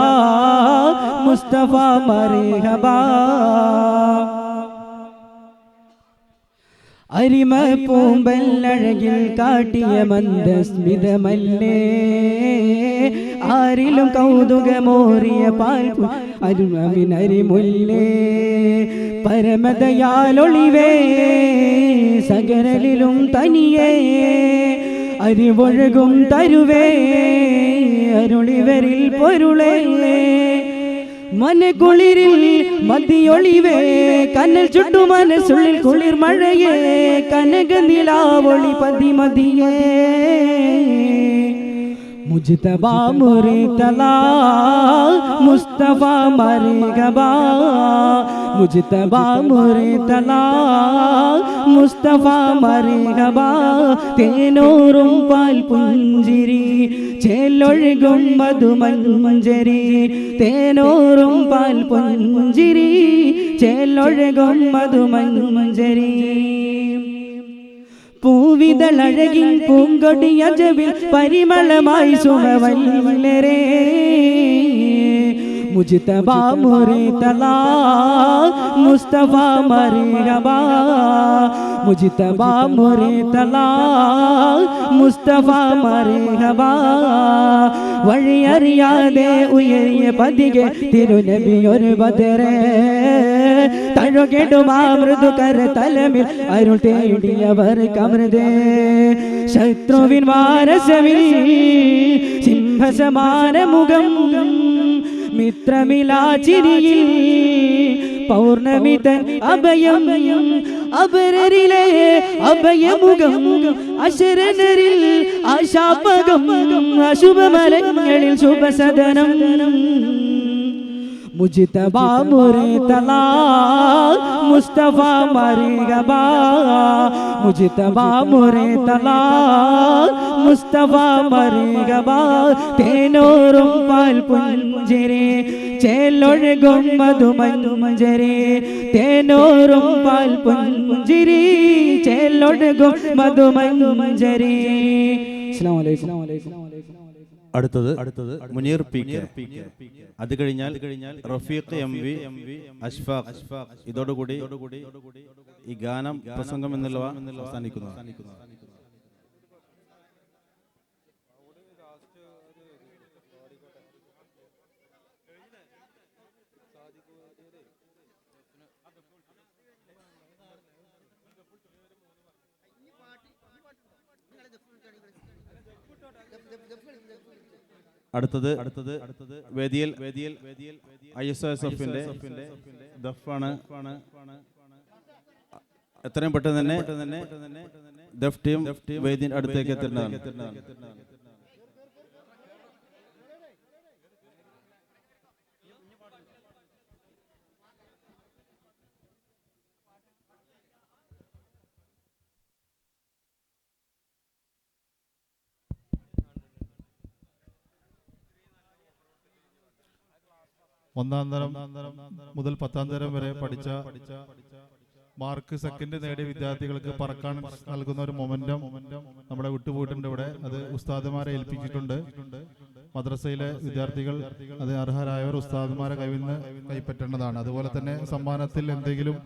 മുസ്തഫാ മർഹബാ അരിമ പൂമ്പല്ലഴകിൽ കാട്ടിയ മന്ദസ്മിതമല്ലേ ആരിലും കൗതുകമോറിയ പാൽ അരുമമിനരിമുല്ലേ പരമദയാലൊളിവേ സകരലിലും തനിയേ അരിവൊഴുകും തരുവേ അരുളിവരിൽ പൊരുളേ മനകുളിരിൽ മതിയൊളിവേ കനൽ ചുട്ടു മനസ്സുള്ളിൽ കുളിർ മഴയേ കനക നിലാവൊളി പതിമതിയേ മുജ്തബാ മുർതലാ മുസ്തഫാ മർഹബാ മുജ്തബാ മുർതലാ മുസ്തഫാ മർഹബാ തേനോറും പാൽ പുഞ്ചിരി ചേലൊഴുകും മധുമഞ്ജരി തേനോറും പാൽ പുഞ്ചിരി ചേലൊഴുകും മധുമഞ്ജരി പൂവിതളഴകിൻ പൂങ്കൊടി അജബിൽ പരിമളമായി സുമവല്ലരേ മുജ്തബാ മുർതലാ മുസ്തഫാ മർഹബാ മുജ്തബാ മുർതലാ മുസ്തഫാ മർഹബാ വഴിയറിയാതെ ഉയരിയ പതികെ തിരുനബി ഒരു ബദറേ തഴുകെടുമാ മൃദുകര തലമിൽ അരുൾ തേടിയവർ കമൃതേ ശത്രുവിൻ വാരസമിൽ സിംഹസമാന മുഖം മിത്രമിലാചിരിയിൽ പൗർണമിതൻ അഭയം അപരരിലെ അഭയമുഖം അശരണരിൽ ആശാപകം അശുഭമലങ്ങളിൽ ശുഭസദനം മുജ്തബാ മുർതലാ മുസ്തഫാ മർഹബാ മുജ്തബാ മുർതലാ മുസ്തഫാ മർഹബാ തേനോറും പാൽ പുഞ്ചിരി ചേലൊഴുകും മധുമഞ്ജരി തേനോറും പാൽ പുഞ്ചിരി ചേലൊഴുകും മധുമഞ്ജരി. അസ്സലാമു അലൈക്കും. അടുത്തത് മുനീർ പി കെ. അത് കഴിഞ്ഞാൽ റഫീഖ് എം വി, അഷ്ഫാഖ്. ഇതോടുകൂടി ഈ ഗാനം പ്രസംഗം എന്നുള്ളവ അവസാനിക്കുന്നു. അടുത്തത് വേദിയിൽ ISSFന്റെ ദഫാണ്. എത്രയും പെട്ടെന്ന് തന്നെ ദഫ് ടീം വേദിയുടെ അടുത്തേക്ക് എത്തുന്നതാണ്. ഒന്നാം തരം മുതൽ 10ാം തരം വരെ പഠിച്ച മാർക്ക് സെക്കൻഡ് നേടിയ വിദ്യാർത്ഥികൾക്ക് പറക്കാൻ നൽകുന്ന ഒരു മൊമെന്റം നമ്മുടെ വിട്ടുപോയിട്ടുണ്ട്. ഇവിടെ അത് ഉസ്താദുമാരെ ഏൽപ്പിച്ചിട്ടുണ്ട്. മദ്രസയിലെ വിദ്യാർത്ഥികൾ അത് അർഹരായവർ ഉസ്താദുമാരെ കൈപ്പറ്റേണ്ടതാണ്. അതുപോലെ തന്നെ സമ്മാനത്തിൽ എന്തെങ്കിലും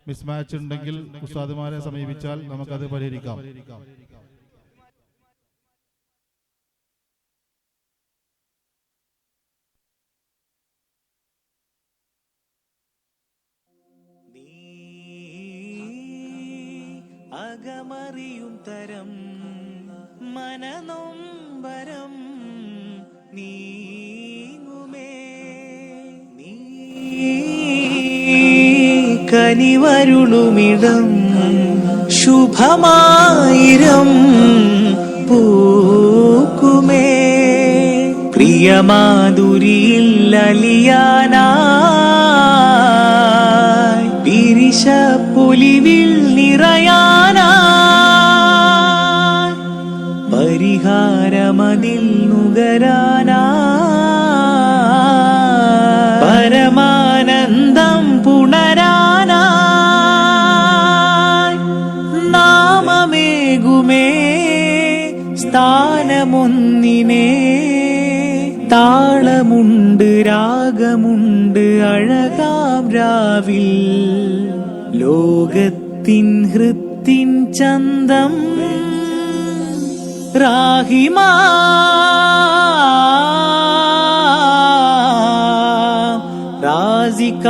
മിസ്മാച്ച് ഉണ്ടെങ്കിൽ ഉസ്താദുമാരെ സമീപിച്ചാൽ നമുക്കത് പരിഹരിക്കാം. അകമറിയും തരം മനനൊമ്പരം നീങ്ങുമേ നീ കനിവരുളുമിടം ശുഭമായിരം പൂക്കുമേ പ്രിയമാധുരിയിൽ അലിയാനാ വിഷപ്പൊലിവിൽ നിറയാനാ പരിഹാരമതിൽ നുകരാനാ പരമാനന്ദം പുണരാനാ നാമമേകുമേ സ്ഥാനമൊന്നിനെ താളമുണ്ട് രാഗമുണ്ട് അഴകാം രാവിൽ ലോകത്തിൻ ഹൃത്തിൻ ചന്തം റാഹിമാ റാസിക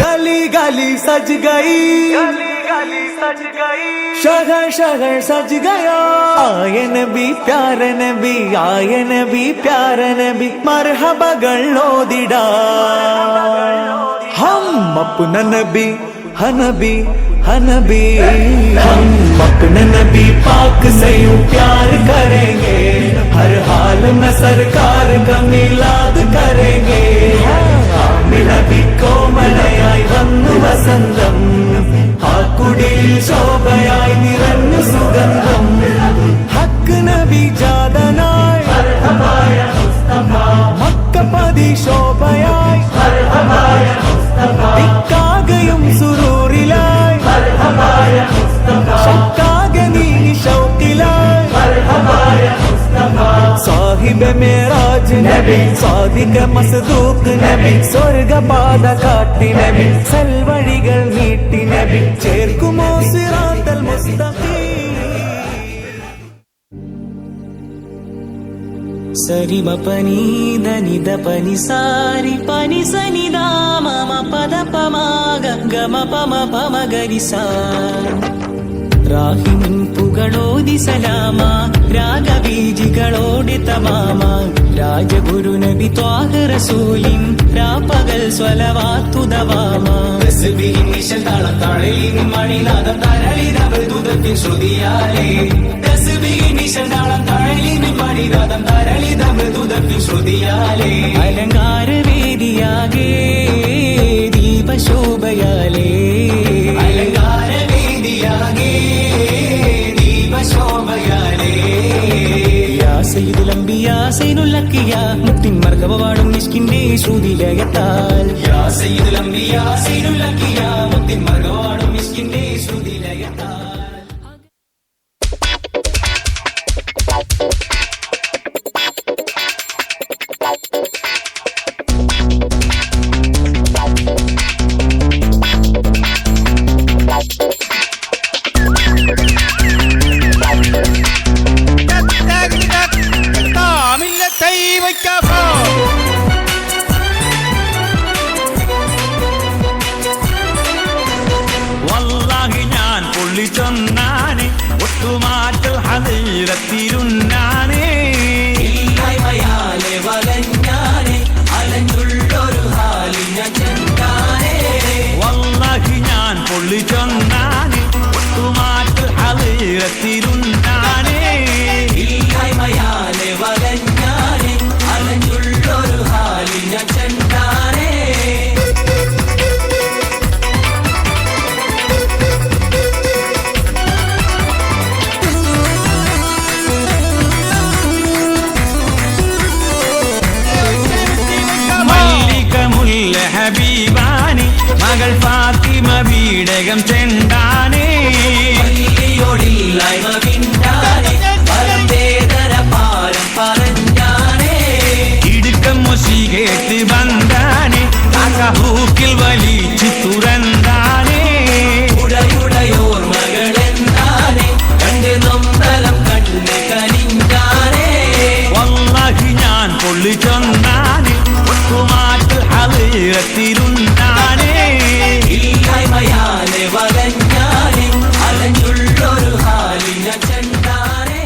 गली गली सज गई, गली गली सज गई, शहर शहर सज गया। आए नबी प्यारे नबी, आए नबी प्यारे नबी, मरहबകൾ ഓതിടാ हम अपना नबी हनबी हनबी, हम अपने नबी पाक से यूं प्यार करेंगे, हर हाल में सरकार का मिलाद करेंगे। നബി കോമലയായി വന്നു വസന്തം, ആ കുടിയിൽ ശോഭയായി നിറഞ്ഞു സുഗന്ധം, ഹക്ക് നബി ജാതനായി മക്കപതി ശോഭയായി ഇക്കാകയും സുറൂറിലായി ശക്കാകെ നീ ശൗക്കിലായി സാഹിബ് മേറാജ് നബി സാദിഖ മസ്ദൂഖ് നബി സ്വർഗപാത കാട്ടി നബി സൽവഴികൾ നീട്ടി നബി ചേർക്കുമോ സിറാത്തൽ മുസ്തഖീം സരി മപനി ധനിധ പനി സാരി പനി സനിദാ മമ പദ പമഗ ഗമ പമ പമ ഗരിസാ റാഹിമിൻ പുകളോതി സലാമ രാഗബീജികളോടി തമാമ രാജഗുരു നബി ത്വാഹ റസൂലിൻ രാപ്പകൽ സ്വലവാത്തു ദവാമ തസ്ബീഹിൻ നിശതാളം താളലിൻ മണിനാദം തരളിദം ദുദത്തിൻ ശ്രുതിയാലേ തസ്ബീഹിൻ നിശതാളം താളലിൻ മണിനാദം തരളിദം ദുദത്തിൻ ശ്രുതിയാലേ അലങ്കാര വേദിയാകെ ദീപശോഭയാലേ അലങ്കാര വേദിയാകെ സയ്യിദുൽ അംബിയ സൈനുൽ അക്കിയ മുത്തിൻ മർഹബ വാടും മിസ്കിന്റെ ശ്രുതിലയത്താൽ യാ സയ്യിദുൽ അംബിയ സൈനുൽ അക്കിയ മുത്തിൻ മർഹബ വാടും മിസ്കിന്റെ ശ്രുതിലയത്താൽ ചൊന്നാനെ ഒട്ടുമാറ്റൽ ഹദീറത്തിരുന്നാനെ വല്ലാഹി ഞാൻ പൊള്ളി ചൊന്നാനെ ഒട്ടുമാറ്റൽ ഹദീറത്തിരുന്നാനെ ഹബീബാനി മകൾ ഫാത്തിമ വീടകം ചെണ്ടാനേ ഇടുക്കം മൊശി കേട്ട് വന്താനേ ഹൂക്കിൽ വലിച്ചു തുറന്താനേ ഉടയുടയോർ മകളെന്താനേ കണ്ട് നൊമ്പലം കണ്ട് കനിഞ്ഞാനേ വല്ലാഹി ഞാൻ പൊള്ളി ചൊന്നാനേ ഒട്ടുമാറ്റൽ ഹദീറത്തിരുന്നാനേ ഇല്ലായ്മയാലെ വലഞ്ഞാനേ അലഞ്ഞുള്ളൊരു ഹാലിന ചെണ്ടാനേ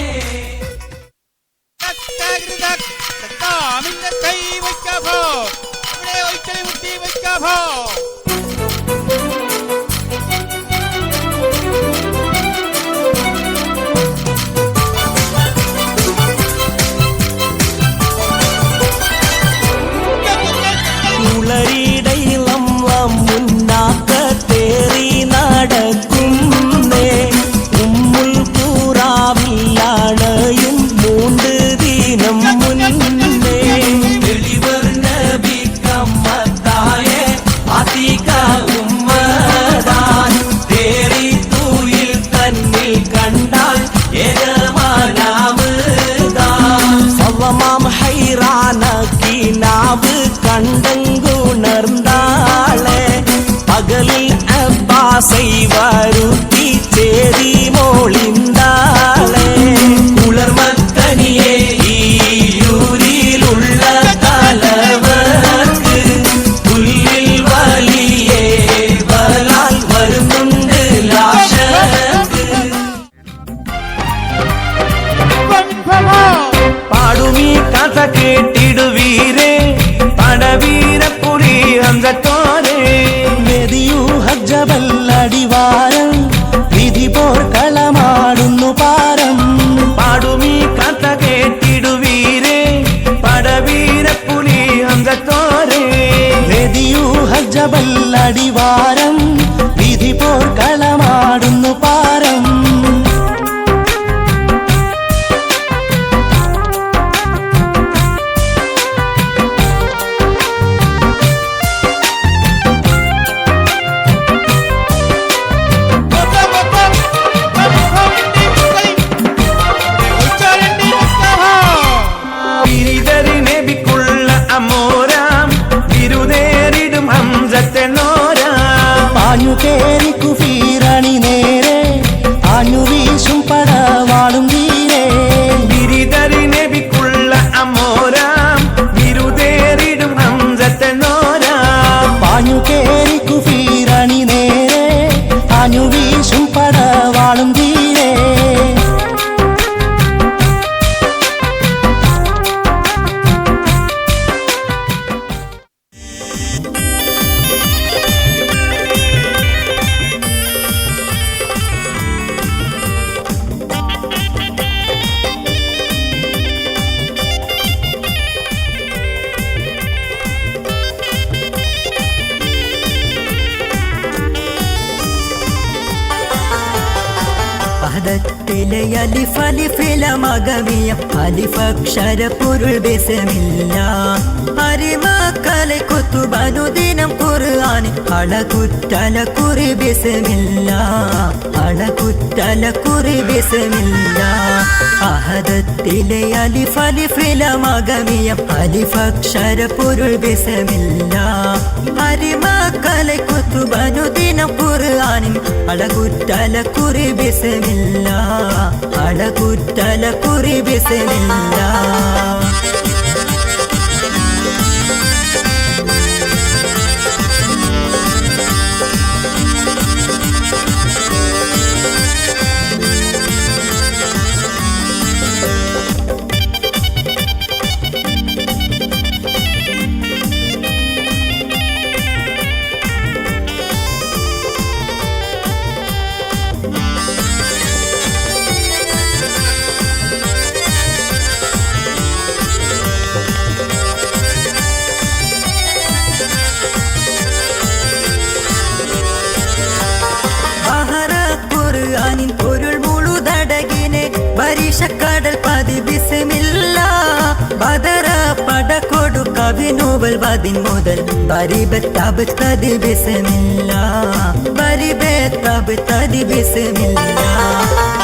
ஆசை வருத்தி சேதி மோளிந்தாளே உலர்மத்தனியே ஈயூரில் உள்ள தலைவர்க்கு புல்லில் வலியே வலால் வருந்துண்டு லாஷக்கு பாடுமீ கதை கேட்டிடுவீரே படவீர புலி அந்த தோரே മെതിയു ഹജ്ജബൽ അടിവാരം വിധി പോർക്കളമാടുന്നു പാരം പാടുമീ കഥ കേട്ടിടുവീരേ പടവീര പുലി അംഗത്തോരേ മെതിയു ഹജ്ജബൽ അടിവാരം വിധി പോർക്കളമാടുന്നു പാരം കേറി കുഫീരണി നേരെ ആഞ്ഞു വീശും പടവാളും വീരേ ഗിരിധരി നബിക്കുള്ള അമോരാം വിരുദേറിടും ഹംസത്തെ നോരാം പാഞ്ഞു കേറി കുഫീരണി നേരെ ആഞ്ഞു വീശും പടവാളും വീരേ പദത്തിലെ അലിഫ് അലിഫില മകമിയം അലിഫക്ഷര പൊരുൾ ബിസ്മില്ല അരിമക്കലെ കുത്തുബനുദിനം ഖുർആൻ അളകുറ്റല കുറി ബിസ്മില്ല അളകുറ്റല കുറി ബിസ്മില്ല അഹദത്തിലെ അലിഫ് അലിഫില മകമിയം അലിഫക്ഷര പൊരുൾ ബിസ്മില്ല അരിമക്കലെ കുത്തുബനുദിനം ഖുർആൻ അളകുറ്റല കുറി ബിസ്മില്ല അളകുറ്റല കുറി ബിസ്മില്ല കടൽ പതി ബിസ്മില്ല ബദറ പട കൊടു കവി നോവൽ വദിൻ മുതൽ ബരിബത്തബ് തതി ബിസ്മില്ല ബരിബത്തബ് തതി ബിസ്മില്ല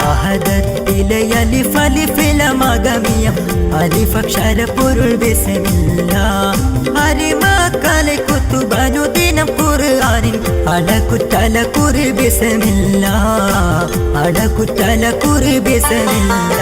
അഹദത്തിലെ അലിഫ് അലിഫില മകമിയം അലിഫക്ഷര പൊരുൾ ബിസ്മില്ല അരിമക്കലെ കുത്തുബനുദിനം ഖുർആനിൻ അളകുറ്റല കുറി ബിസ്മില്ല അളകുറ്റല കുറി ബിസ്മില്ല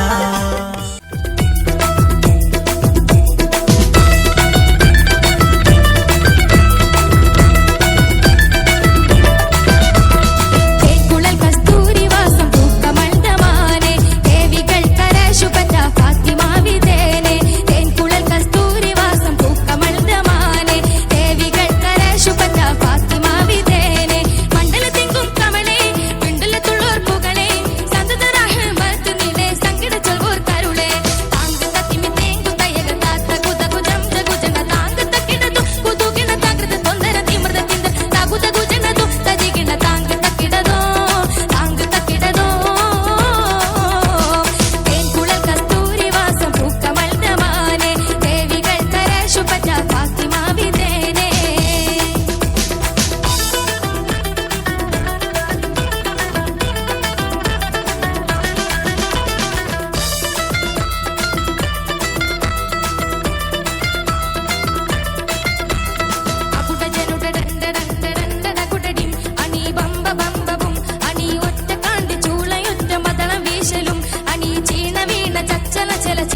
മണ്ഡലത്തിങ്കും കമലേ പിണ്ടല തുള്ളോർ പുകളേ സന്തത റഹ്മത്ത് നിലേ സംഗീത ചൊൽവോർ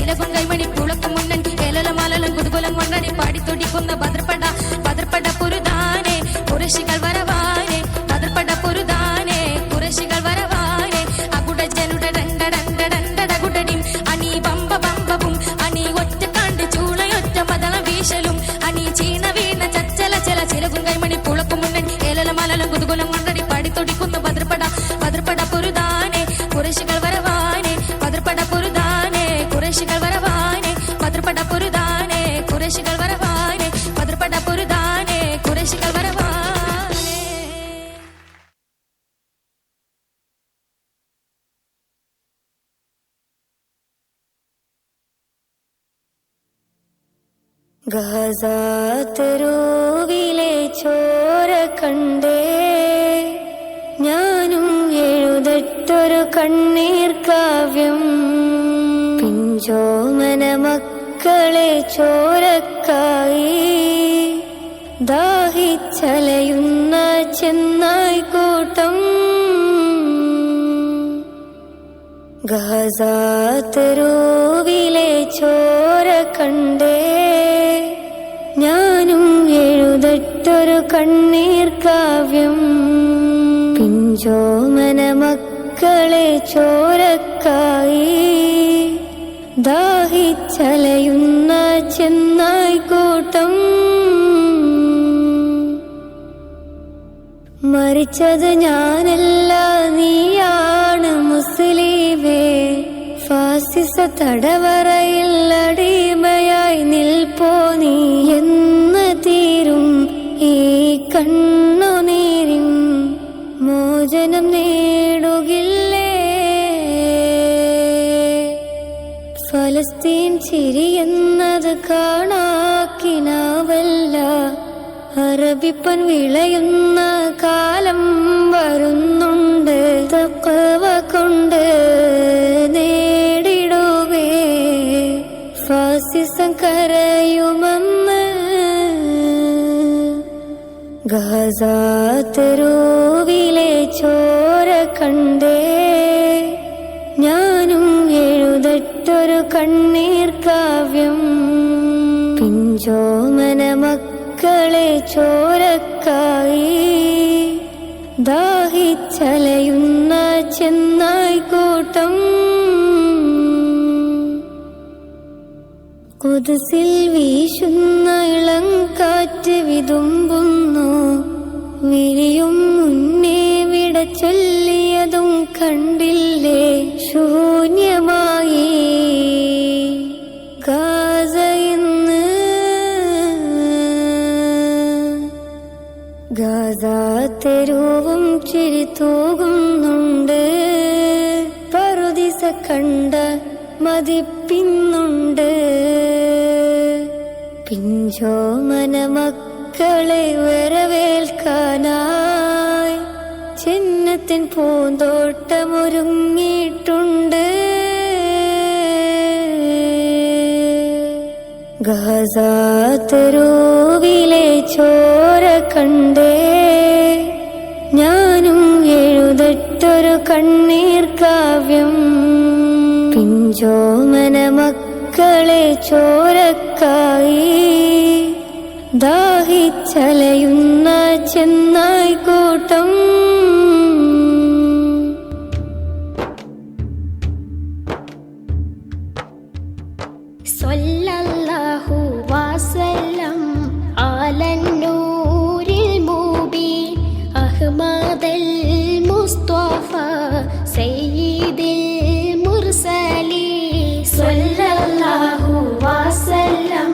ചിലകും കൈമണി പുളക്കും മുന്നൻ ഏലല മലലും കുതുകുലം കൊണ്ടടി പാടി തുടിക്കുന്ന ഭദ്രപ്പട ഭദ്രപ്പട പുരുതാനെ കുറശികൾ വരവാനെ ഭദ്രപ്പട പുരുതാനെ കുറശികൾ വരവാനെ അകുട ജനുട ഡണ്ട ഡണ്ട ഡണ്ട കുടടിം അനി ബമ്പ ബമ്പവും അനി ഒറ്റ കണ്ട് ചൂളയൊറ്റ മതള വീശലും അനി ചീണ വീണ ചച്ചല ചല ചിലകും കൈമണി പുളക്കും മുന്നൻ ഏലല മലലും കുതുകുലം കൊണ്ടടി പാടി തുടിക്കുന്ന ഭദ്രപ്പട ഭദ്രപ്പട പുരുതാനെ കുറശികൾ വരവാനെ ഭദ്രപ്പട പുരുതാനെ കുറശികൾ വരവാനെ ഭദ്രപ്പട പുരുതാനെ കുറശികൾ വരവാനെ ഭദ്രപ്പട പുരുതാനെ കുറശികൾ വരവാനെ. ഗസാതെരുവിലെ ചോര കണ്ടേ ഞാനും എഴുതട്ടൊരു കണ്ണീർ കാവ്യം പിഞ്ചോമന മക്കളെ ചോരക്കായി ദാഹിച്ചലയുന്ന ചെന്നായ്ക്കൂട്ടം ഗസാതെരുവിലെ ചോര കണ്ടേ ഞാനും എഴുതട്ടൊരു കണ്ണീർ കാവ്യം പിഞ്ചോമന മക്കളെ ചോരക്കായി ദാഹിച്ചലയുന്ന ചെന്നായ്ക്കൂട്ടം മരിച്ചത് ഞാനല്ല നീയാണ് മുസ്ലിമേ ഫാസിസ തടവറയിൽ അടിമയായി നിൽപ്പോ നീ എന്ന് തീരും ഈ കണ്ണുനീരിൻ മോചനം നേടുകില്ലേ ഫലസ്തീൻ ചിരിയെന്നത് കാണാക്കിനാവല്ല അറബിപ്പൻ വിളയുന്ന കാലം വരുന്നുണ്ട് തഖ്വ കൊണ്ട് നേടിടുവേ ഫാസിസം കരയുമെന്ന് ഗസാതെരുവിലെ ചോര കണ്ടേ ഞാനും എഴുതട്ടൊരു കണ്ണീർ കാവ്യം പിഞ്ചോമന മക്കളെ ചോരക്കായി ദാഹിച്ചലയുന്ന ചെന്നായ്ക്കൂട്ടം കുദ്സിൽ വീശുന്ന ഇളം കാറ്റ് വിതുമ്പുന്നു വിരിയും മുന്നേ വിട ചൊല്ലിയതും കണ്ടില്ലേ ശൂന്യമായി ഗാസ ഇന്ന് ഗസാതെരുവും ചിരി തൂകുന്നുണ്ട് പറുദിസ കണ്ട മതിപ്പിന്നുണ്ട് പിഞ്ചോമന മക്കളെ വരവേൽക്കാനായി ചിന്നത്തിൻ പൂന്തോട്ടമൊരുങ്ങിയിട്ടുണ്ട് ഗസാതെരുവിലെ ചോര കണ്ടേ ഞാനും എഴുതട്ടൊരു കണ്ണീർ കാവ്യം പിഞ്ചോമന മക്കളെ ചോരക്കായി ദാഹിച്ചലയുന്ന ചെന്നായ്ക്കൂട്ടം സ്വല്ലല്ലാഹു വസല്ലം അലൻ നൂരിൽ മുബീൻ അഹ്മദൽ മുസ്തഫ സയ്യിദിൽ മുർസലീൻ സ്വല്ലല്ലാഹു വസല്ലം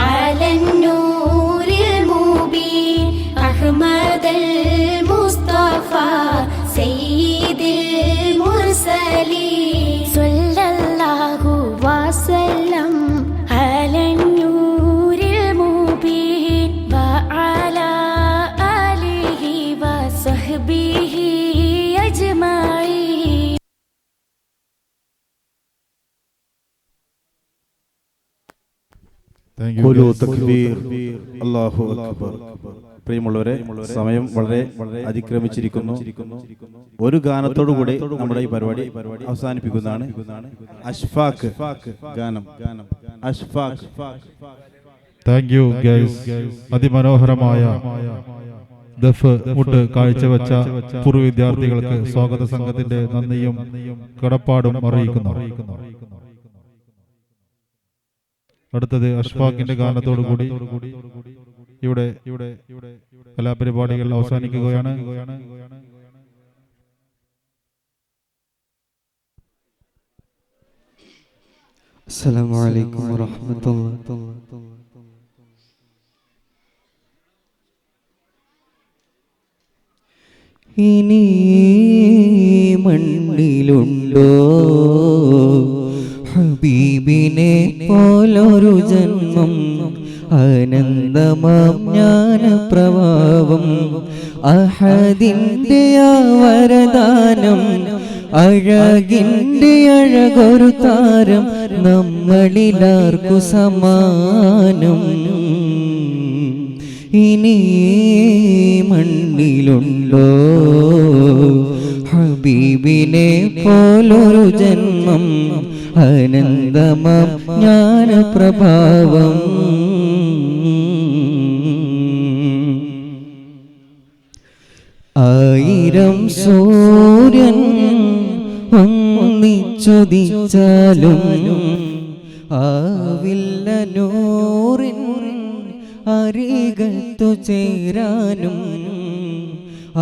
അലൻ നൂരിൽ മുബീൻ അഹ്മദൽ മുസ്തഫ സയ്യിദിൽ മുർസലീൻ സ്വല്ലല്ലാഹു വസല്ലം അലൻ നൂരിൽ മുബീൻ വഅലാ ആലിഹി വസഹ്ബിഹി അജ്മഈൻ. ഖുലൂ തക്ബീർ അല്ലാഹു അക്ബർ. പ്രിയമുള്ളവരെ, സമയം വളരെ അതിക്രമിച്ചിരിക്കുന്നു. ഒരു ഗാനത്തോടു കൂടി നമ്മുടെ ഈ പരിപാടി അവസാനിപ്പിക്കുന്നതാണ്. അഷ്ഫാഖ് ഗാനം. അഷ്ഫാഖ്. Thank you guys. അതിമനോഹരമായ ദഫ് മുട്ട് കാഴ്ചവെച്ച പൂർവ്വ വിദ്യാർത്ഥികൾക്ക് സ്വാഗത സംഘത്തിന്റെ നന്ദിയും കടപ്പാടും അറിയിക്കുന്നു. അടുത്തത് അഷ്ഫാഖിന്റെ ഗാനത്തോടു കൂടി ഇവിടെ കലാപരിപാടികൾ അവസാനിക്കുകയാണ്. അസ്സലാമു അലൈക്കും വറഹ്മത്തുള്ളാഹി. ഇനി മണ്ണിലുണ്ടോ ഹബീബിനെ പോലൊരു ജന്മം, അനന്തമാം ജ്ഞാനപ്രഭാവം, അഹദിന്റെ ആ വരദാനം, അഴകിന്റെ അഴകൊരു താരം, നമ്മളിലാർക്കു സമാനം. ഇനി മണ്ണിലുണ്ടോ ഹബീബിനെ പോലൊരു ജന്മം, അനന്തമാം ജ്ഞാനപ്രഭാവം. ആയിരം സൂര്യൻ ഒന്നിച്ചുദിച്ചാലും ആവില്ല നൂറിൻ അരികത്തു ചേരാനും.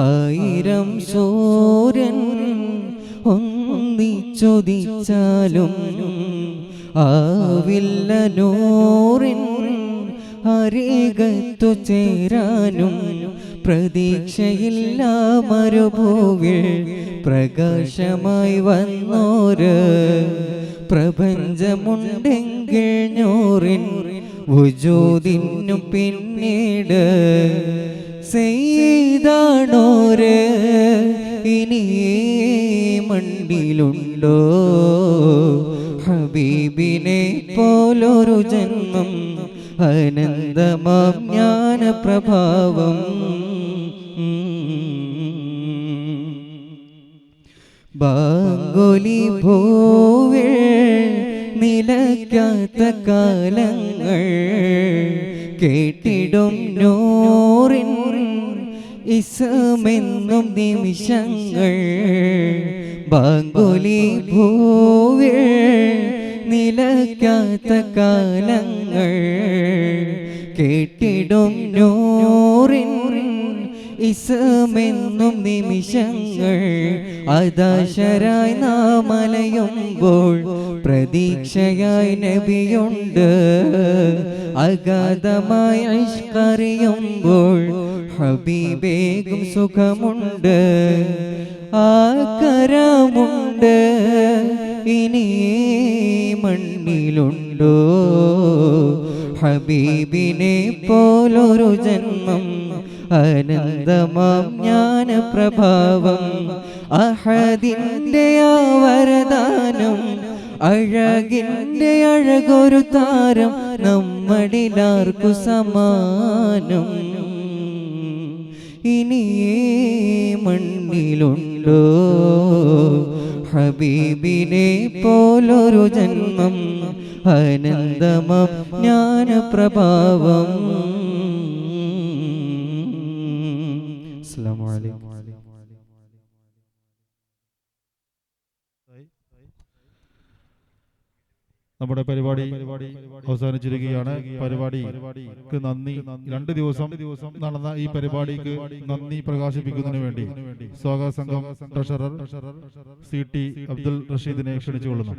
ആയിരം സൂര്യൻ ഒന്നിച്ചുദിച്ചാലും ആവില്ല നൂറിൻ അരികത്തു ചേരാനും. പ്രതീക്ഷയില്ല മരുഭൂവിൽ പ്രകാശമായി വന്നോര് പ്രപഞ്ചമുണ്ടെങ്കിൽ നൂറിൻ വുജൂദിനു പിന്നീട് സെയ്താണോര്. ഇനി മണ്ണിലുണ്ടോ ഹബീബിനെ പോലൊരു ജന്മം, അനന്തമാം ജ്ഞാനപ്രഭാവം. ബാങ്കുലി ഭൂവിൽ നിലയ്ക്കാത്ത കാലങ്ങൾ, കേട്ടിടും നൂറിൻ ഇസ്മെന്നും നിമിഷങ്ങൾ. ബാങ്കുലി ഭൂവിൽ നിലയ്ക്കാത്ത കാലങ്ങൾ, കേട്ടിടും നൂറിൻ ഇസ്മെന്നും നിമിഷങ്ങൾ. അദാശരായി നാം അലയുമ്പോൾ പ്രതീക്ഷയായി നബിയുണ്ട്. അഗാധമായി ഇഷ്കറിയുമ്പോൾ ഹബീബേകും സുഖമുണ്ട്, ആകരമുണ്ട്. ഇനി മണ്ണിലുണ്ടോ ഹബീബിനെ പോലൊരു ജന്മം, അനന്തമാം ജ്ഞാനപ്രഭാവം, അഹദിന്റെ ആ വരദാനം, അഴകിന്റെ അഴകൊരു താരം, നമ്മളിലാർക്കു സമാനം. ഇനി മണ്ണിലുണ്ടോ ഹബീബിനെ പോലൊരു ജന്മം, അനന്തമാം ജ്ഞാനപ്രഭാവം. അസ്സലാമു അലൈക്കും. നമ്മുടെ പരിപാടി അവസാനിച്ചിരിക്കുകയാണ്. പരിപാടിക്ക് നന്ദി. 2 ദിവസം നടന്ന ഈ പരിപാടിക്ക് നന്ദി പ്രകാശിപ്പിക്കുന്നതിന് വേണ്ടി സ്വാഗത സംഘം ട്രഷറർ CT അബ്ദുൽ റഷീദിനെ ക്ഷണിച്ചുകൊള്ളുന്നു.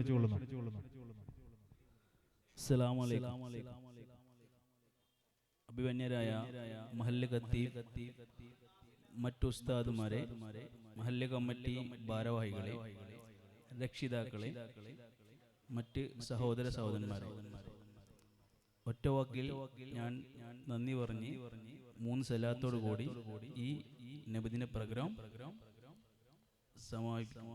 അസ്സലാമു അലൈക്കും. അഭിമന്യരായ മഹല്ല് ഖത്തീബ്, മറ്റു ഉസ്താദുമാരെ, മഹല്ല് കമ്മിറ്റി ഭാരവാഹികളെ, രക്ഷിതാക്കളെ, മറ്റ് സഹോദര സഹോദരന്മാരെ, ഒറ്റവാക്കിൽ ഞാൻ നന്ദി പറഞ്ഞ് 3 സലാത്തോടു കൂടി ഈ നബിദിന പ്രോഗ്രാം സമാപിക്കും.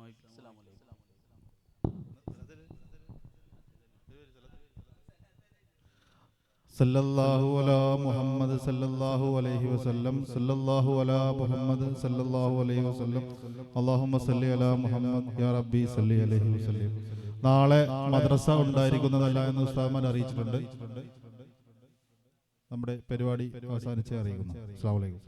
സല്ലല്ലാഹു അലാ മുഹമ്മദ് സല്ലല്ലാഹു അലൈഹി വസല്ലം സല്ലല്ലാഹു അലാ മുഹമ്മദ് സല്ലല്ലാഹു അലൈഹി വസല്ലം അല്ലാഹുമ്മ സല്ലി അലാ മുഹമ്മദ് യാ റബ്ബി സല്ലി അലൈഹി വസല്ലം. നാളെ മദ്രസ ഉണ്ടായിരിക്കുന്നതല്ല എന്ന് ഉസ്താദ്മാർ അറിയിച്ചിട്ടുണ്ട്. നമ്മുടെ പരിപാടി അവസാനിച്ച് അറിയിക്കുന്നു. അസ്സലാമു അലൈക്കും.